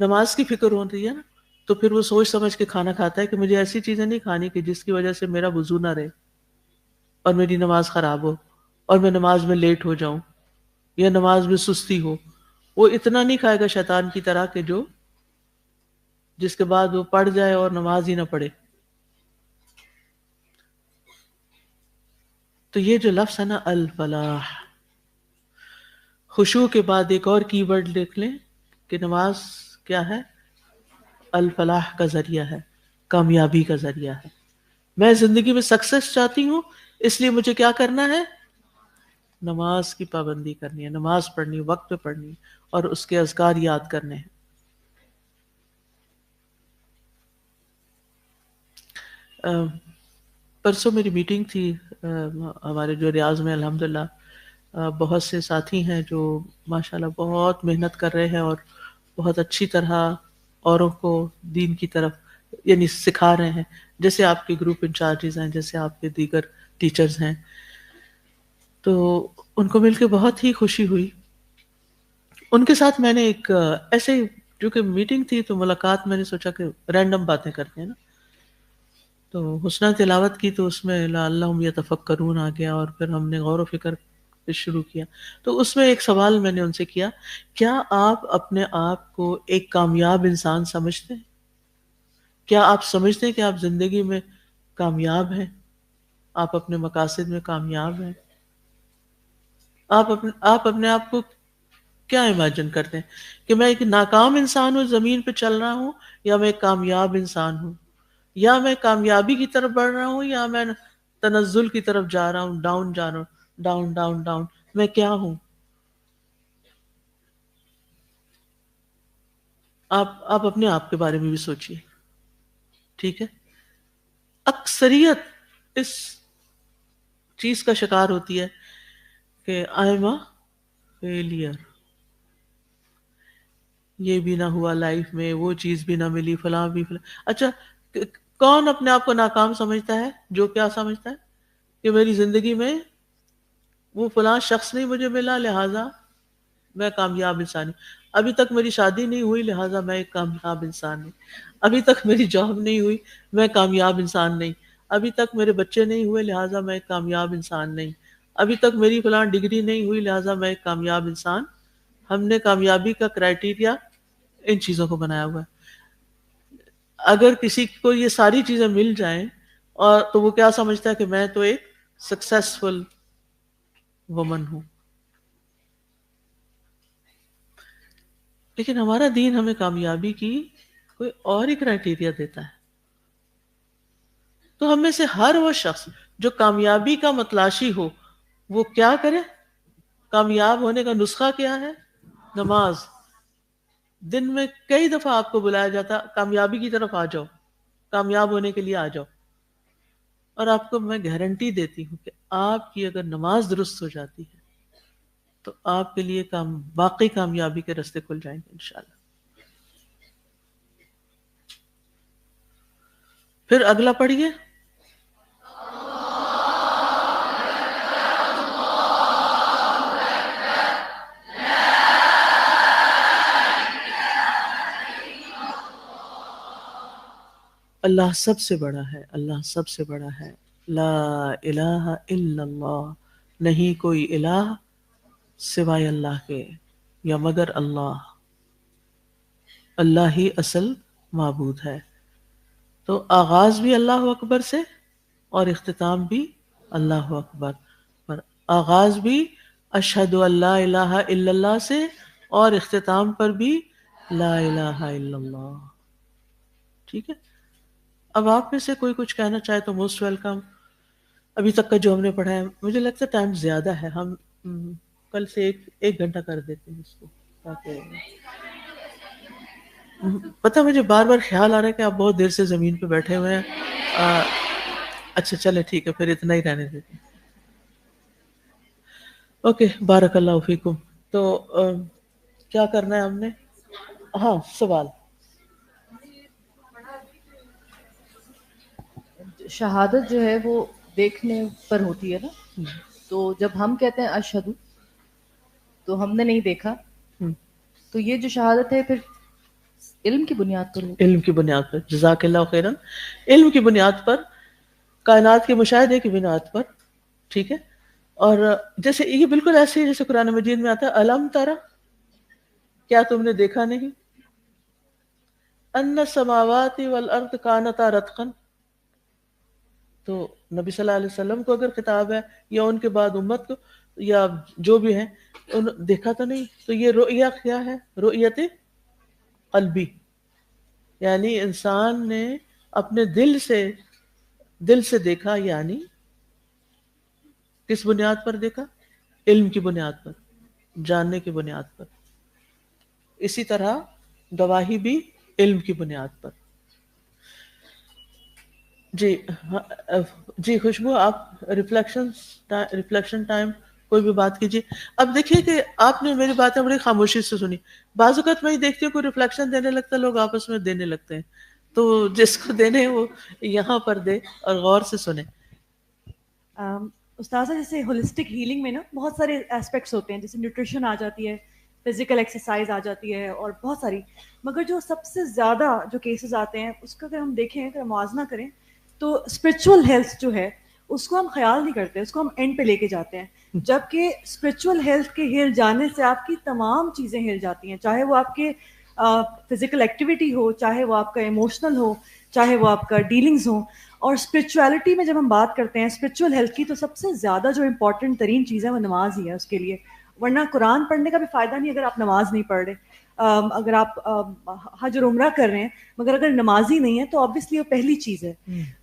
نماز کی فکر ہوتی ہے نا، تو پھر وہ سوچ سمجھ کے کھانا کھاتا ہے کہ مجھے ایسی چیزیں نہیں کھانی کہ جس کی وجہ سے میرا وضو نہ رہے اور میری نماز خراب ہو اور میں نماز میں لیٹ ہو جاؤں یا نماز میں سستی ہو. وہ اتنا نہیں کھائے گا شیطان کی طرح کہ جو جس کے بعد وہ پڑھ جائے اور نماز ہی نہ پڑھے. تو یہ جو لفظ ہے نا الفلاح، خشوع کے بعد ایک اور کی ورڈ لکھ لیں کہ نماز کیا ہے؟ الفلاح کا ذریعہ ہے، کامیابی کا ذریعہ ہے. میں زندگی میں سکسیس چاہتی ہوں، اس لیے مجھے کیا کرنا ہے؟ نماز کی پابندی کرنی ہے، نماز پڑھنی، وقت پہ پڑھنی اور اس کے اذکار یاد کرنے ہیں. پرسوں میری میٹنگ تھی ہمارے جو ریاض میں الحمدللہ بہت سے ساتھی ہیں جو ماشاءاللہ بہت محنت کر رہے ہیں اور بہت اچھی طرح اوروں کو دین کی طرف یعنی سکھا رہے ہیں، جیسے آپ کے گروپ انچارجز ہیں، جیسے آپ کے دیگر ٹیچرز ہیں. تو ان کو مل کے بہت ہی خوشی ہوئی. ان کے ساتھ میں نے ایک ایسے کیونکہ میٹنگ تھی تو ملاقات میں نے سوچا کہ رینڈم باتیں کرتے ہیں نا، تو حسنہ تلاوت کی تو اس میں لعلہم یتفکرون آ گیا اور پھر ہم نے غور و فکر شروع کیا. تو اس میں ایک سوال میں نے ان سے کیا، کیا آپ اپنے آپ کو ایک کامیاب انسان سمجھتے ہیں؟ کیا آپ سمجھتے ہیں کہ آپ زندگی میں کامیاب ہیں؟ آپ اپنے مقاصد میں کامیاب ہیں؟ آپ اپنے آپ کو کیا امیجن کرتے ہیں کہ میں ایک ناکام انسان ہوں، زمین پہ چل رہا ہوں، یا میں ایک کامیاب انسان ہوں، یا میں کامیابی کی طرف بڑھ رہا ہوں، یا میں تنزل کی طرف جا رہا ہوں، ڈاؤن جا رہا ہوں، ڈاؤن ڈاؤن ڈاؤن، میں کیا ہوں؟ آپ اپنے آپ کے بارے میں بھی سوچئے. ٹھیک ہے، اکثریت اس چیز کا شکار ہوتی ہے کہ آئی ایم اے فیلئر، یہ بھی نہ ہوا لائف میں، وہ چیز بھی نہ ملی، فلاں بھی فلاں. اچھا کون اپنے آپ کو ناکام سمجھتا ہے؟ جو کیا سمجھتا ہے کہ میری زندگی میں وہ فلاں شخص نہیں مجھے ملا لہٰذا میں کامیاب انسان ہوں. ابھی تک میری شادی نہیں ہوئی لہٰذا میں ایک کامیاب انسان ہوں. ابھی تک میری جاب نہیں ہوئی میں کامیاب انسان نہیں. ابھی تک میرے بچے نہیں ہوئے لہٰذا میں ایک کامیاب انسان نہیں. ابھی تک میری فلاں ڈگری نہیں ہوئی لہٰذا میں ایک کامیاب انسان. ہم نے کامیابی کا کرائٹیریا ان چیزوں کو بنایا ہوا ہے. اگر کسی کو یہ ساری چیزیں مل جائیں اور تو وہ کیا سمجھتا ہے کہ میں تو ایک سکسیسفل وومن ہوں. لیکن ہمارا دین ہمیں کامیابی کی کوئی اور ہی کرائٹیریا دیتا ہے. تو ہم میں سے ہر وہ شخص جو کامیابی کا متلاشی ہو وہ کیا کرے؟ کامیاب ہونے کا نسخہ کیا ہے؟ نماز. دن میں کئی دفعہ آپ کو بلایا جاتا کامیابی کی طرف آ جاؤ، کامیاب ہونے کے لیے آ جاؤ. اور آپ کو میں گارنٹی دیتی ہوں کہ آپ کی اگر نماز درست ہو جاتی ہے تو آپ کے لیے واقعی کامیابی کے راستے کھل جائیں گے انشاءاللہ. پھر اگلا پڑھیے. اللہ سب سے بڑا ہے، اللہ سب سے بڑا ہے. لا الہ الا اللہ، نہیں کوئی الہ سوائے اللہ کے یا مگر اللہ. اللہ ہی اصل معبود ہے. تو آغاز بھی اللہ اکبر سے اور اختتام بھی اللہ اکبر پر. آغاز بھی اشہد ان لا الہ الا اللہ سے اور اختتام پر بھی لا الہ الا اللہ. ٹھیک ہے. اب آپ میں سے کوئی کچھ کہنا چاہے تو موسٹ ویلکم. ابھی تک کا جو ہم نے پڑھا ہے مجھے لگتا ہے ٹائم زیادہ ہے، ہم کل سے ایک گھنٹہ کر دیتے ہیں اس کو، تاکہ پتہ مجھے بار بار خیال آ رہا ہے کہ آپ بہت دیر سے زمین پہ بیٹھے ہوئے ہیں. اچھا چلے ٹھیک ہے، پھر اتنا ہی رہنے دیتے ہیں. اوکے، بارک اللہ فیکم. تو کیا کرنا ہے ہم نے؟ ہاں سوال. شہادت جو ہے وہ دیکھنے پر ہوتی ہے نا، تو جب ہم کہتے ہیں اشہدو تو ہم نے نہیں دیکھا، تو یہ جو شہادت ہے پھر علم کی بنیاد پر ہوگی. علم کی بنیاد پر، جزاک اللہ خیرن. علم کی بنیاد پر، کائنات کے مشاہدے کی بنیاد پر. ٹھیک ہے. اور جیسے یہ بالکل ایسے ہی جیسے قرآن مجید میں آتا ہے الم ترى، کیا تم نے دیکھا نہیں، ان السماوات والارض کانتا رتقا. تو نبی صلی اللہ علیہ وسلم کو اگر خطاب ہے یا ان کے بعد امت کو یا جو بھی ہیں دیکھا تو نہیں. تو یہ رؤیا کیا ہے؟ رؤیت قلبی، یعنی انسان نے اپنے دل سے دیکھا. یعنی کس بنیاد پر دیکھا؟ علم کی بنیاد پر، جاننے کی بنیاد پر. اسی طرح گواہی بھی علم کی بنیاد پر. جی خوشبو، آپ ریفلیکشن ٹائم کوئی بھی بات کیجیے. اب دیکھیے کہ آپ نے میری باتیں بڑی خاموشی سے سنی. بعض اوقات میں ہی دیکھتی ہوں کوئی ریفلیکشن دینے لگتا ہے، لوگ آپس میں دینے لگتے ہیں. تو جس کو دینے وہ یہاں پر دے اور غور سے سنے. استاذہ جیسے ہولسٹک ہیلنگ میں نا بہت سارے ایسپیکٹس ہوتے ہیں، جیسے نیوٹریشن آ جاتی ہے، فزیکل ایکسرسائز آ جاتی ہے اور بہت ساری، مگر جو سب سے زیادہ جو کیسز آتے ہیں اس کا اگر ہم دیکھیں، اگر موازنہ کریں تو اسپرچول ہیلتھ جو ہے اس کو ہم خیال نہیں کرتے، اس کو ہم اینڈ پہ لے کے جاتے ہیں. جبکہ اسپرچول ہیلتھ کے ہل جانے سے آپ کی تمام چیزیں ہل جاتی ہیں، چاہے وہ آپ کے فزیکل ایکٹیویٹی ہو، چاہے وہ آپ کا ایموشنل ہو، چاہے وہ آپ کا ڈیلنگز ہوں. اور اسپرچویلٹی میں جب ہم بات کرتے ہیں اسپرچول ہیلتھ کی، تو سب سے زیادہ جو امپورٹنٹ ترین چیز ہے وہ نماز ہی ہے اس کے لیے. ورنہ قرآن پڑھنے کا بھی فائدہ نہیں اگر آپ نماز نہیں پڑھ رہے. اگر آپ حج اور عمرہ کر رہے ہیں مگر اگر نمازی نہیں ہے تو آبویسلی وہ پہلی چیز ہے.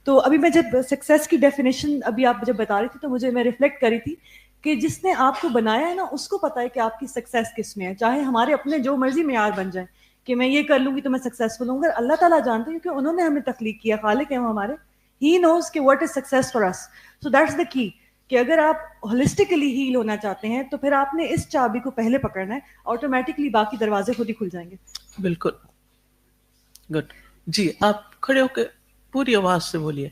تو ابھی میں جب سکسیس کی ڈیفینیشن ابھی آپ جب بتا رہی تھی تو میں ریفلیکٹ کری تھی کہ جس نے آپ کو بنایا ہے نا اس کو پتا ہے کہ آپ کی سکسیس کس میں ہے. چاہے ہمارے اپنے جو مرضی معیار بن جائیں کہ میں یہ کر لوں گی تو میں سکسیسفل ہوں گا، اللہ تعالیٰ جانتے ہیں کیونکہ انہوں نے ہمیں تخلیق کیا، خالق ہیں وہ ہمارے. ہی نوز کہ what is success for us. So that's the key کہ اگر آپ ہولسٹیکلی ہیل ہونا چاہتے ہیں تو پھر آپ نے اس چابی کو پہلے پکڑنا ہے، آٹومیٹکلی باقی دروازے خود ہی کھل جائیں گے. بالکل گڈ. جی آپ کھڑے ہو کے پوری آواز سے بولیے.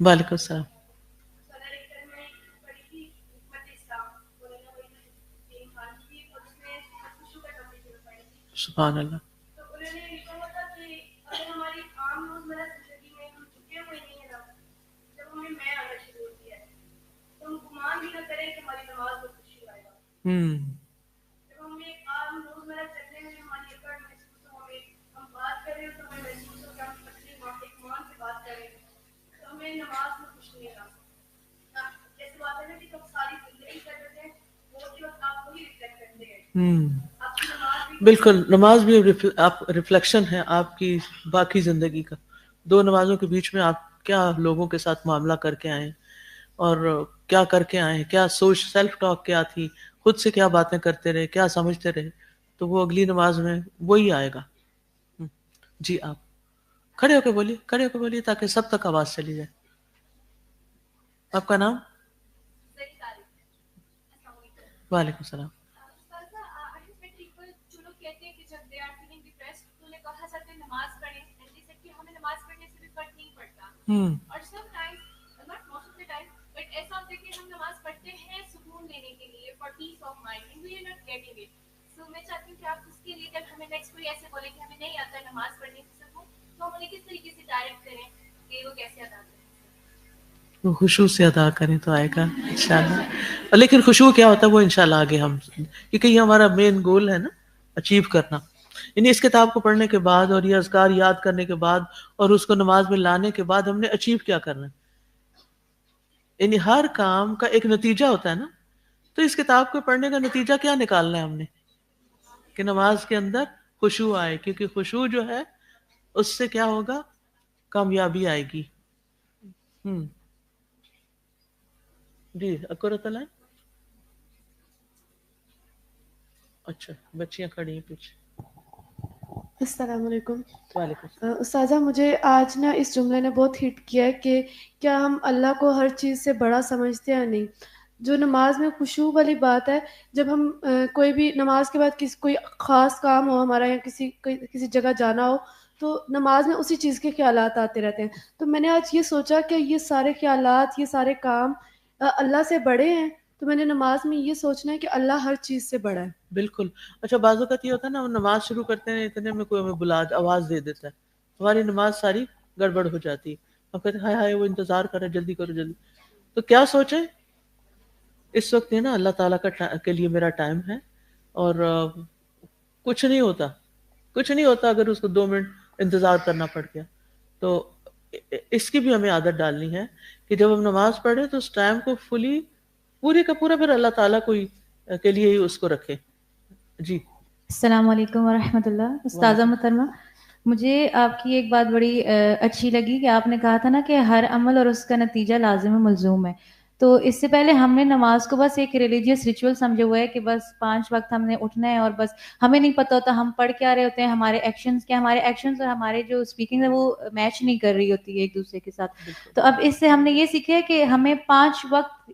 وعلیکم السلام. سبحان اللہ. بالکل. نماز بھی آپ ریفلیکشن ہے آپ کی باقی زندگی کا. دو نمازوں کے بیچ میں آپ کیا لوگوں کے ساتھ معاملہ کر کے آئے اور کیا کر کے آئے, کیا سوچ, سیلف ٹاک کیا تھی, خود سے کیا باتیں کرتے رہے, کیا سمجھتے رہے, تو وہ اگلی نماز میں وہی آئے گا. جی آپ کھڑے ہو کے بولیے, کھڑے ہو کے بولیے تاکہ سب تک آواز چلی جائے. آپ کا نام؟ وعلیکم السلام. اور some times not most of the time but ایسا ہوتا ہے کہ ہم نماز پڑھتے ہیں سکون لینے کے لیے, for peace of mind, and we are not getting it. So میں چاہتی ہوں کہ آپ اس کے لیے جب ہمیں نیکسٹ کوئی ایسے بولے کہ ہمیں نہیں آتا نماز پڑھنے سے سکون, تو ہم انہیں کس طریقے سے ڈائریکٹ کریں کہ وہ کیسے ادا کریں؟ وہ خشوع سے ادا کریں تو آئے گا انشاءاللہ. لیکن خشوع کیا ہوتا ہے وہ انشاءاللہ آگے ہم, کیونکہ یہ ہمارا مین گول ہے نا, اچیو کرنا. یعنی اس کتاب کو پڑھنے کے بعد اور یہ اذکار یاد کرنے کے بعد اور اس کو نماز میں لانے کے بعد ہم نے اچیو کیا کرنا ہے. یعنی ہر کام کا ایک نتیجہ ہوتا ہے نا, تو اس کتاب کو پڑھنے کا نتیجہ کیا نکالنا ہے ہم نے, کہ نماز کے اندر خشوع آئے, کیونکہ خشوع جو ہے اس سے کیا ہوگا, کامیابی آئے گی. جی اکرت اللہ. اچھا بچیاں کھڑی ہیں پیچھے. السلام علیکم. وعلیکم. استاذہ مجھے آج نا اس جملے نے بہت ہٹ کیا ہے کہ کیا ہم اللہ کو ہر چیز سے بڑا سمجھتے ہیں یا نہیں. جو نماز میں خشوع والی بات ہے, جب ہم کوئی بھی نماز کے بعد کوئی خاص کام ہو ہمارا یا کسی جگہ جانا ہو, تو نماز میں اسی چیز کے خیالات آتے رہتے ہیں. تو میں نے آج یہ سوچا کہ یہ سارے خیالات, یہ سارے کام اللہ سے بڑے ہیں, تو میں نے نماز میں یہ سوچنا ہے کہ اللہ ہر چیز سے بڑا ہے. بالکل. اچھا بعض اوقات یہ ہوتا ہے نا, ہم نماز شروع کرتے ہیں اتنے میں کوئی ہمیں آواز دے دیتا ہے, ہماری نماز ساری گڑبڑ ہو جاتی ہے. ہم کہتے ہیں ہائے ہائے وہ انتظار کر رہے, جلدی کرو جلدی. تو کیا سوچیں اس وقت یہ نا اللہ تعالیٰ کے لیے میرا ٹائم ہے, اور کچھ نہیں ہوتا اگر اس کو 2 منٹ انتظار کرنا پڑ گیا. تو اس کی بھی ہمیں عادت ڈالنی ہے کہ جب ہم نماز پڑھیں تو اس ٹائم کو پورے کا پورا پھر اللہ تعالیٰ کے لیے ہی اس کو رکھے. جی السلام علیکم ورحمۃ اللہ. استاذہ محترمہ, مجھے آپ کی ایک بات بڑی اچھی لگی کہ آپ نے کہا تھا نا کہ ہر عمل اور اس کا نتیجہ لازم و ملزوم ہے. تو اس سے پہلے ہم نے نماز کو بس ایک ریلیجیس ریچول سمجھے ہوئے ہے کہ بس 5 وقت ہم نے اٹھنا ہے, اور بس ہمیں نہیں پتہ ہوتا ہم پڑھ کیا رہے ہوتے ہیں, ہمارے ایکشنز کیا, ہمارے ایکشنز اور ہمارے جو اسپیکنگ ہے وہ میچ نہیں کر رہی ہوتی ہے ایک دوسرے کے ساتھ. تو اب اس سے ہم نے یہ سیکھا ہے کہ ہمیں 5 وقت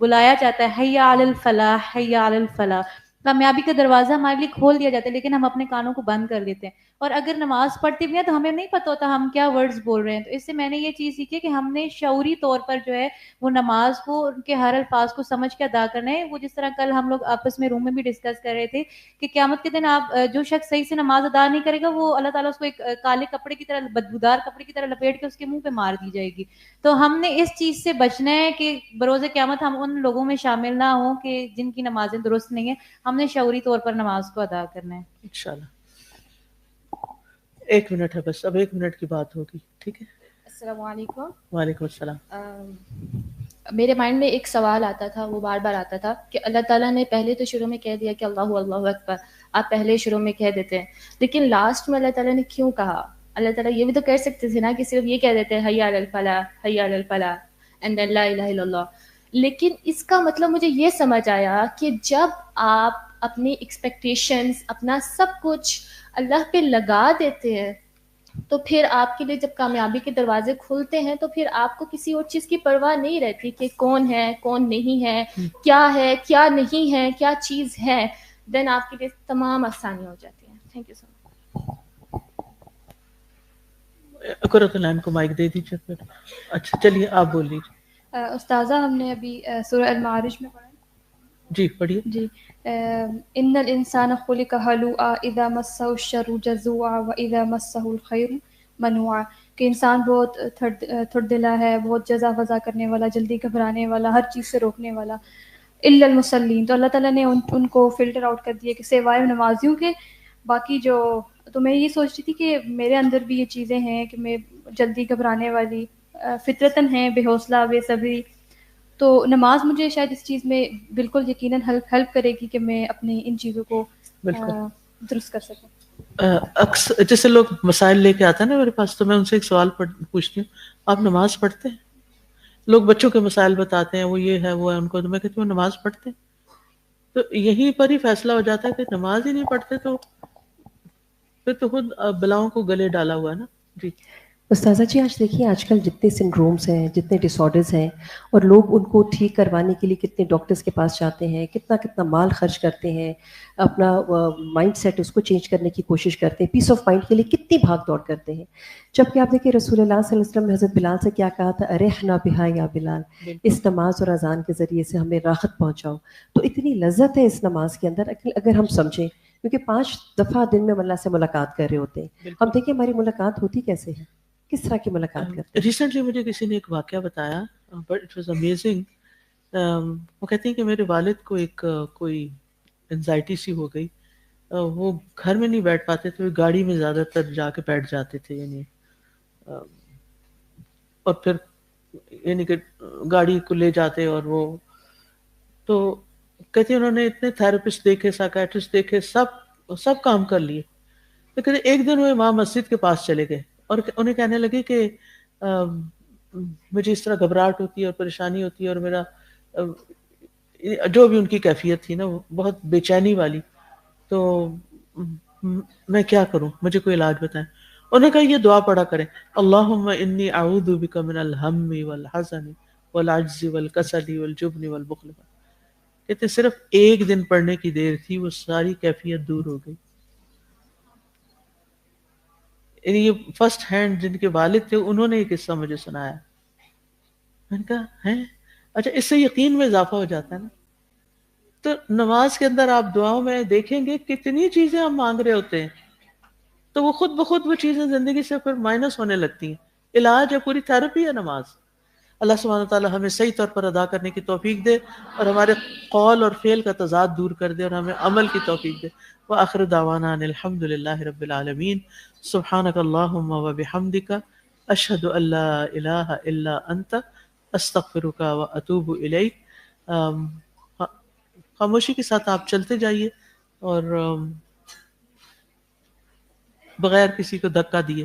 بلایا جاتا ہے, حی علی الفلاح, حی علی الفلاح, کامیابی کا دروازہ ہمارے لیے کھول دیا جاتا ہے, لیکن ہم اپنے کانوں کو بند کر دیتے ہیں. اور اگر نماز پڑھتے بھی ہیں تو ہمیں نہیں پتہ ہوتا ہم کیا ورڈز بول رہے ہیں. تو اس سے میں نے یہ چیز سیکھی کہ ہم نے شعوری طور پر جو ہے وہ نماز کو, ان کے ہر الفاظ کو سمجھ کے ادا کرنا ہے. وہ جس طرح کل ہم لوگ آپس میں روم میں بھی ڈسکس کر رہے تھے کہ قیامت کے دن آپ جو شخص صحیح سے نماز ادا نہیں کرے گا, وہ اللہ تعالیٰ اس کو ایک کالے کپڑے کی طرح, بدبودار کپڑے کی طرح لپیٹ کے اس کے منہ پہ مار دی جائے گی. تو ہم نے اس چیز سے بچنا ہے کہ بروز قیامت ہم ان لوگوں میں شامل نہ ہوں کہ جن کی نمازیں درست نہیں ہیں. ہم نے شعوری طور پر نماز کو ادا کرنا ہے انشاءاللہ. 1 منٹ ہے بس, اب 1 منٹ کی بات ہوگی, ٹھیک ہے. السلام علیکم. وعلیکم السلام. میرے مائنڈ میں ایک سوال آتا تھا, وہ بار بار آتا تھا کہ اللہ تعالیٰ نے پہلے تو شروع میں کہہ دیا کہ اللہ اللہ اکبر, آپ پہلے شروع میں کہہ دیتے ہیں, لیکن لاسٹ میں اللہ تعالیٰ نے کیوں کہا؟ اللہ تعالیٰ یہ بھی تو کر سکتے تھے نا کہ صرف یہ کہہ دیتے ہیں حی علی الفلاح, حی علی الفلاح اینڈ لا الہ الا اللہ. لیکن اس کا مطلب مجھے یہ سمجھ آیا کہ جب آپ اپنی ایکسپیکٹیشنز, اپنا سب کچھ اللہ پہ لگا دیتے ہیں, تو پھر آپ کے لیے جب کامیابی کے دروازے کھلتے ہیں تو پھر آپ کو کسی اور چیز کی پرواہ نہیں رہتی کہ کون ہے کون نہیں ہے, کیا نہیں ہے, کیا چیز ہے. دین آپ کے لیے تمام آسانیاں ہو جاتی ہیں. تھینک یو سو مچ. قرۃ العین کو مائک دے دیجیے. اچھا چلیے آپ بول لیجیے. استاذہ ہم نے ابھی سورہ المعارج میں پڑھا. جی پڑھیے. جی, ان الانسان خلق ہلوعا اذا مسہ الشر جزوعا واذا مسہ الخیر منوعا, کہ انسان بہت تھرد دلا ہے, بہت جزا وزا کرنے والا, جلدی گھبرانے والا, ہر چیز سے روکنے والا. الا المصلین, تو اللہ تعالیٰ نے ان کو فلٹر آؤٹ کر دیا کہ سوائے نمازیوں کے باقی جو. تو میں یہ سوچ رہی تھی کہ میرے اندر بھی یہ چیزیں ہیں کہ میں جلدی گھبرانے والی فطرتاً ہیں, بے حوصلہ, بے صبری. تو نماز مجھے شاید اس چیز میں بالکل یقیناً ہیلپ کرے گی کہ میں اپنی ان چیزوں کو درست کر سکیں. اکثر جیسے لوگ مسائل لے کے آتے ہیں نا میرے پاس، تو میں ان سے ایک سوال پوچھتی ہوں، آپ نماز پڑھتے ہیں؟ لوگ بچوں کے مسائل بتاتے ہیں، وہ یہ ہے وہ ہے ان کو، تو میں کہتی ہوں نماز پڑھتے ہیں؟ تو یہیں پر ہی فیصلہ ہو جاتا ہے کہ نماز ہی نہیں پڑھتے تو پھر تو خود بلاؤں کو گلے ڈالا ہوا ہے نا. جی استاذہ جی، آج دیکھیے آج کل جتنے سنڈرومس ہیں، جتنے ڈس آرڈرز ہیں، اور لوگ ان کو ٹھیک کروانے کے لیے کتنے ڈاکٹرز کے پاس جاتے ہیں، کتنا مال خرچ کرتے ہیں، اپنا مائنڈ سیٹ اس کو چینج کرنے کی کوشش کرتے ہیں، پیس آف مائنڈ کے لیے کتنی بھاگ دوڑ کرتے ہیں. جبکہ آپ دیکھیں رسول اللہ صلی اللہ علیہ وسلم نے حضرت بلال سے کیا کہا تھا، ارحنا بہا یا بلال، اس نماز اور اذان کے ذریعے سے ہمیں راحت پہنچاؤ. تو اتنی لذت ہے اس نماز کے اندر اگر ہم سمجھیں، کیونکہ 5 دفعہ دن میں ہم اللہ سے ملاقات کر رہے ہوتے ہیں. ہم دیکھیں ہماری ملاقات ہوتی کیسے ہے، کس طرح کی ملاقات کرتے ہیں. ریسنٹلی مجھے کسی نے ایک واقعہ بتایا، بٹ اٹ واز امیزنگ. وہ کہتے ہیں کہ میرے والد کو ایک کوئی انزائٹی سی ہو گئی، وہ گھر میں نہیں بیٹھ پاتے تھے، وہ گاڑی میں زیادہ تر جا کے بیٹھ جاتے تھے، یعنی اور پھر یعنی کہ گاڑی کو لے جاتے، اور وہ تو کہتے ہیں انہوں نے اتنے تھراپسٹ دیکھے، سائیکیٹرسٹ دیکھے، سب کام کر لیے. تو کہتے ایک دن وہ امام مسجد کے پاس چلے گئے اور انہیں کہنے لگے کہ مجھے اس طرح گھبراہٹ ہوتی ہے اور پریشانی ہوتی ہے، اور میرا جو بھی ان کی کیفیت تھی نا وہ بہت بے چینی والی، تو میں کیا کروں، مجھے کوئی علاج بتائیں. انہوں نے کہا یہ دعا پڑھا کریں، اللہم انی اعوذ بک من الہم والحزن والعجز والکسل والجبن والبخل. کہتے صرف ایک دن پڑھنے کی دیر تھی، وہ ساری کیفیت دور ہو گئی. یہ فرسٹ ہینڈ جن کے والد تھے انہوں نے یہ قصہ مجھے سنایا. میں نے کہا ہے اچھا، اس سے یقین میں اضافہ ہو جاتا ہے نا. تو نماز کے اندر آپ دعاؤں میں دیکھیں گے کتنی چیزیں ہم مانگ رہے ہوتے ہیں، تو وہ خود بخود وہ چیزیں زندگی سے پھر مائنس ہونے لگتی ہیں. علاج ہے، پوری تھراپی ہے نماز. اللہ سبحانہ وتعالی ہمیں صحیح طور پر ادا کرنے کی توفیق دے، اور ہمارے قول اور فعل کا تضاد دور کر دے، اور ہمیں عمل کی توفیق دے. وآخر دعوانا ان الحمد للہ رب العالمین. سبحانک اللہم وبحمدک، اشہد ان لا الہ الا انت، استغفرک واتوب الیک. خاموشی کے ساتھ آپ چلتے جائیے اور بغیر کسی کو دھکا دیے.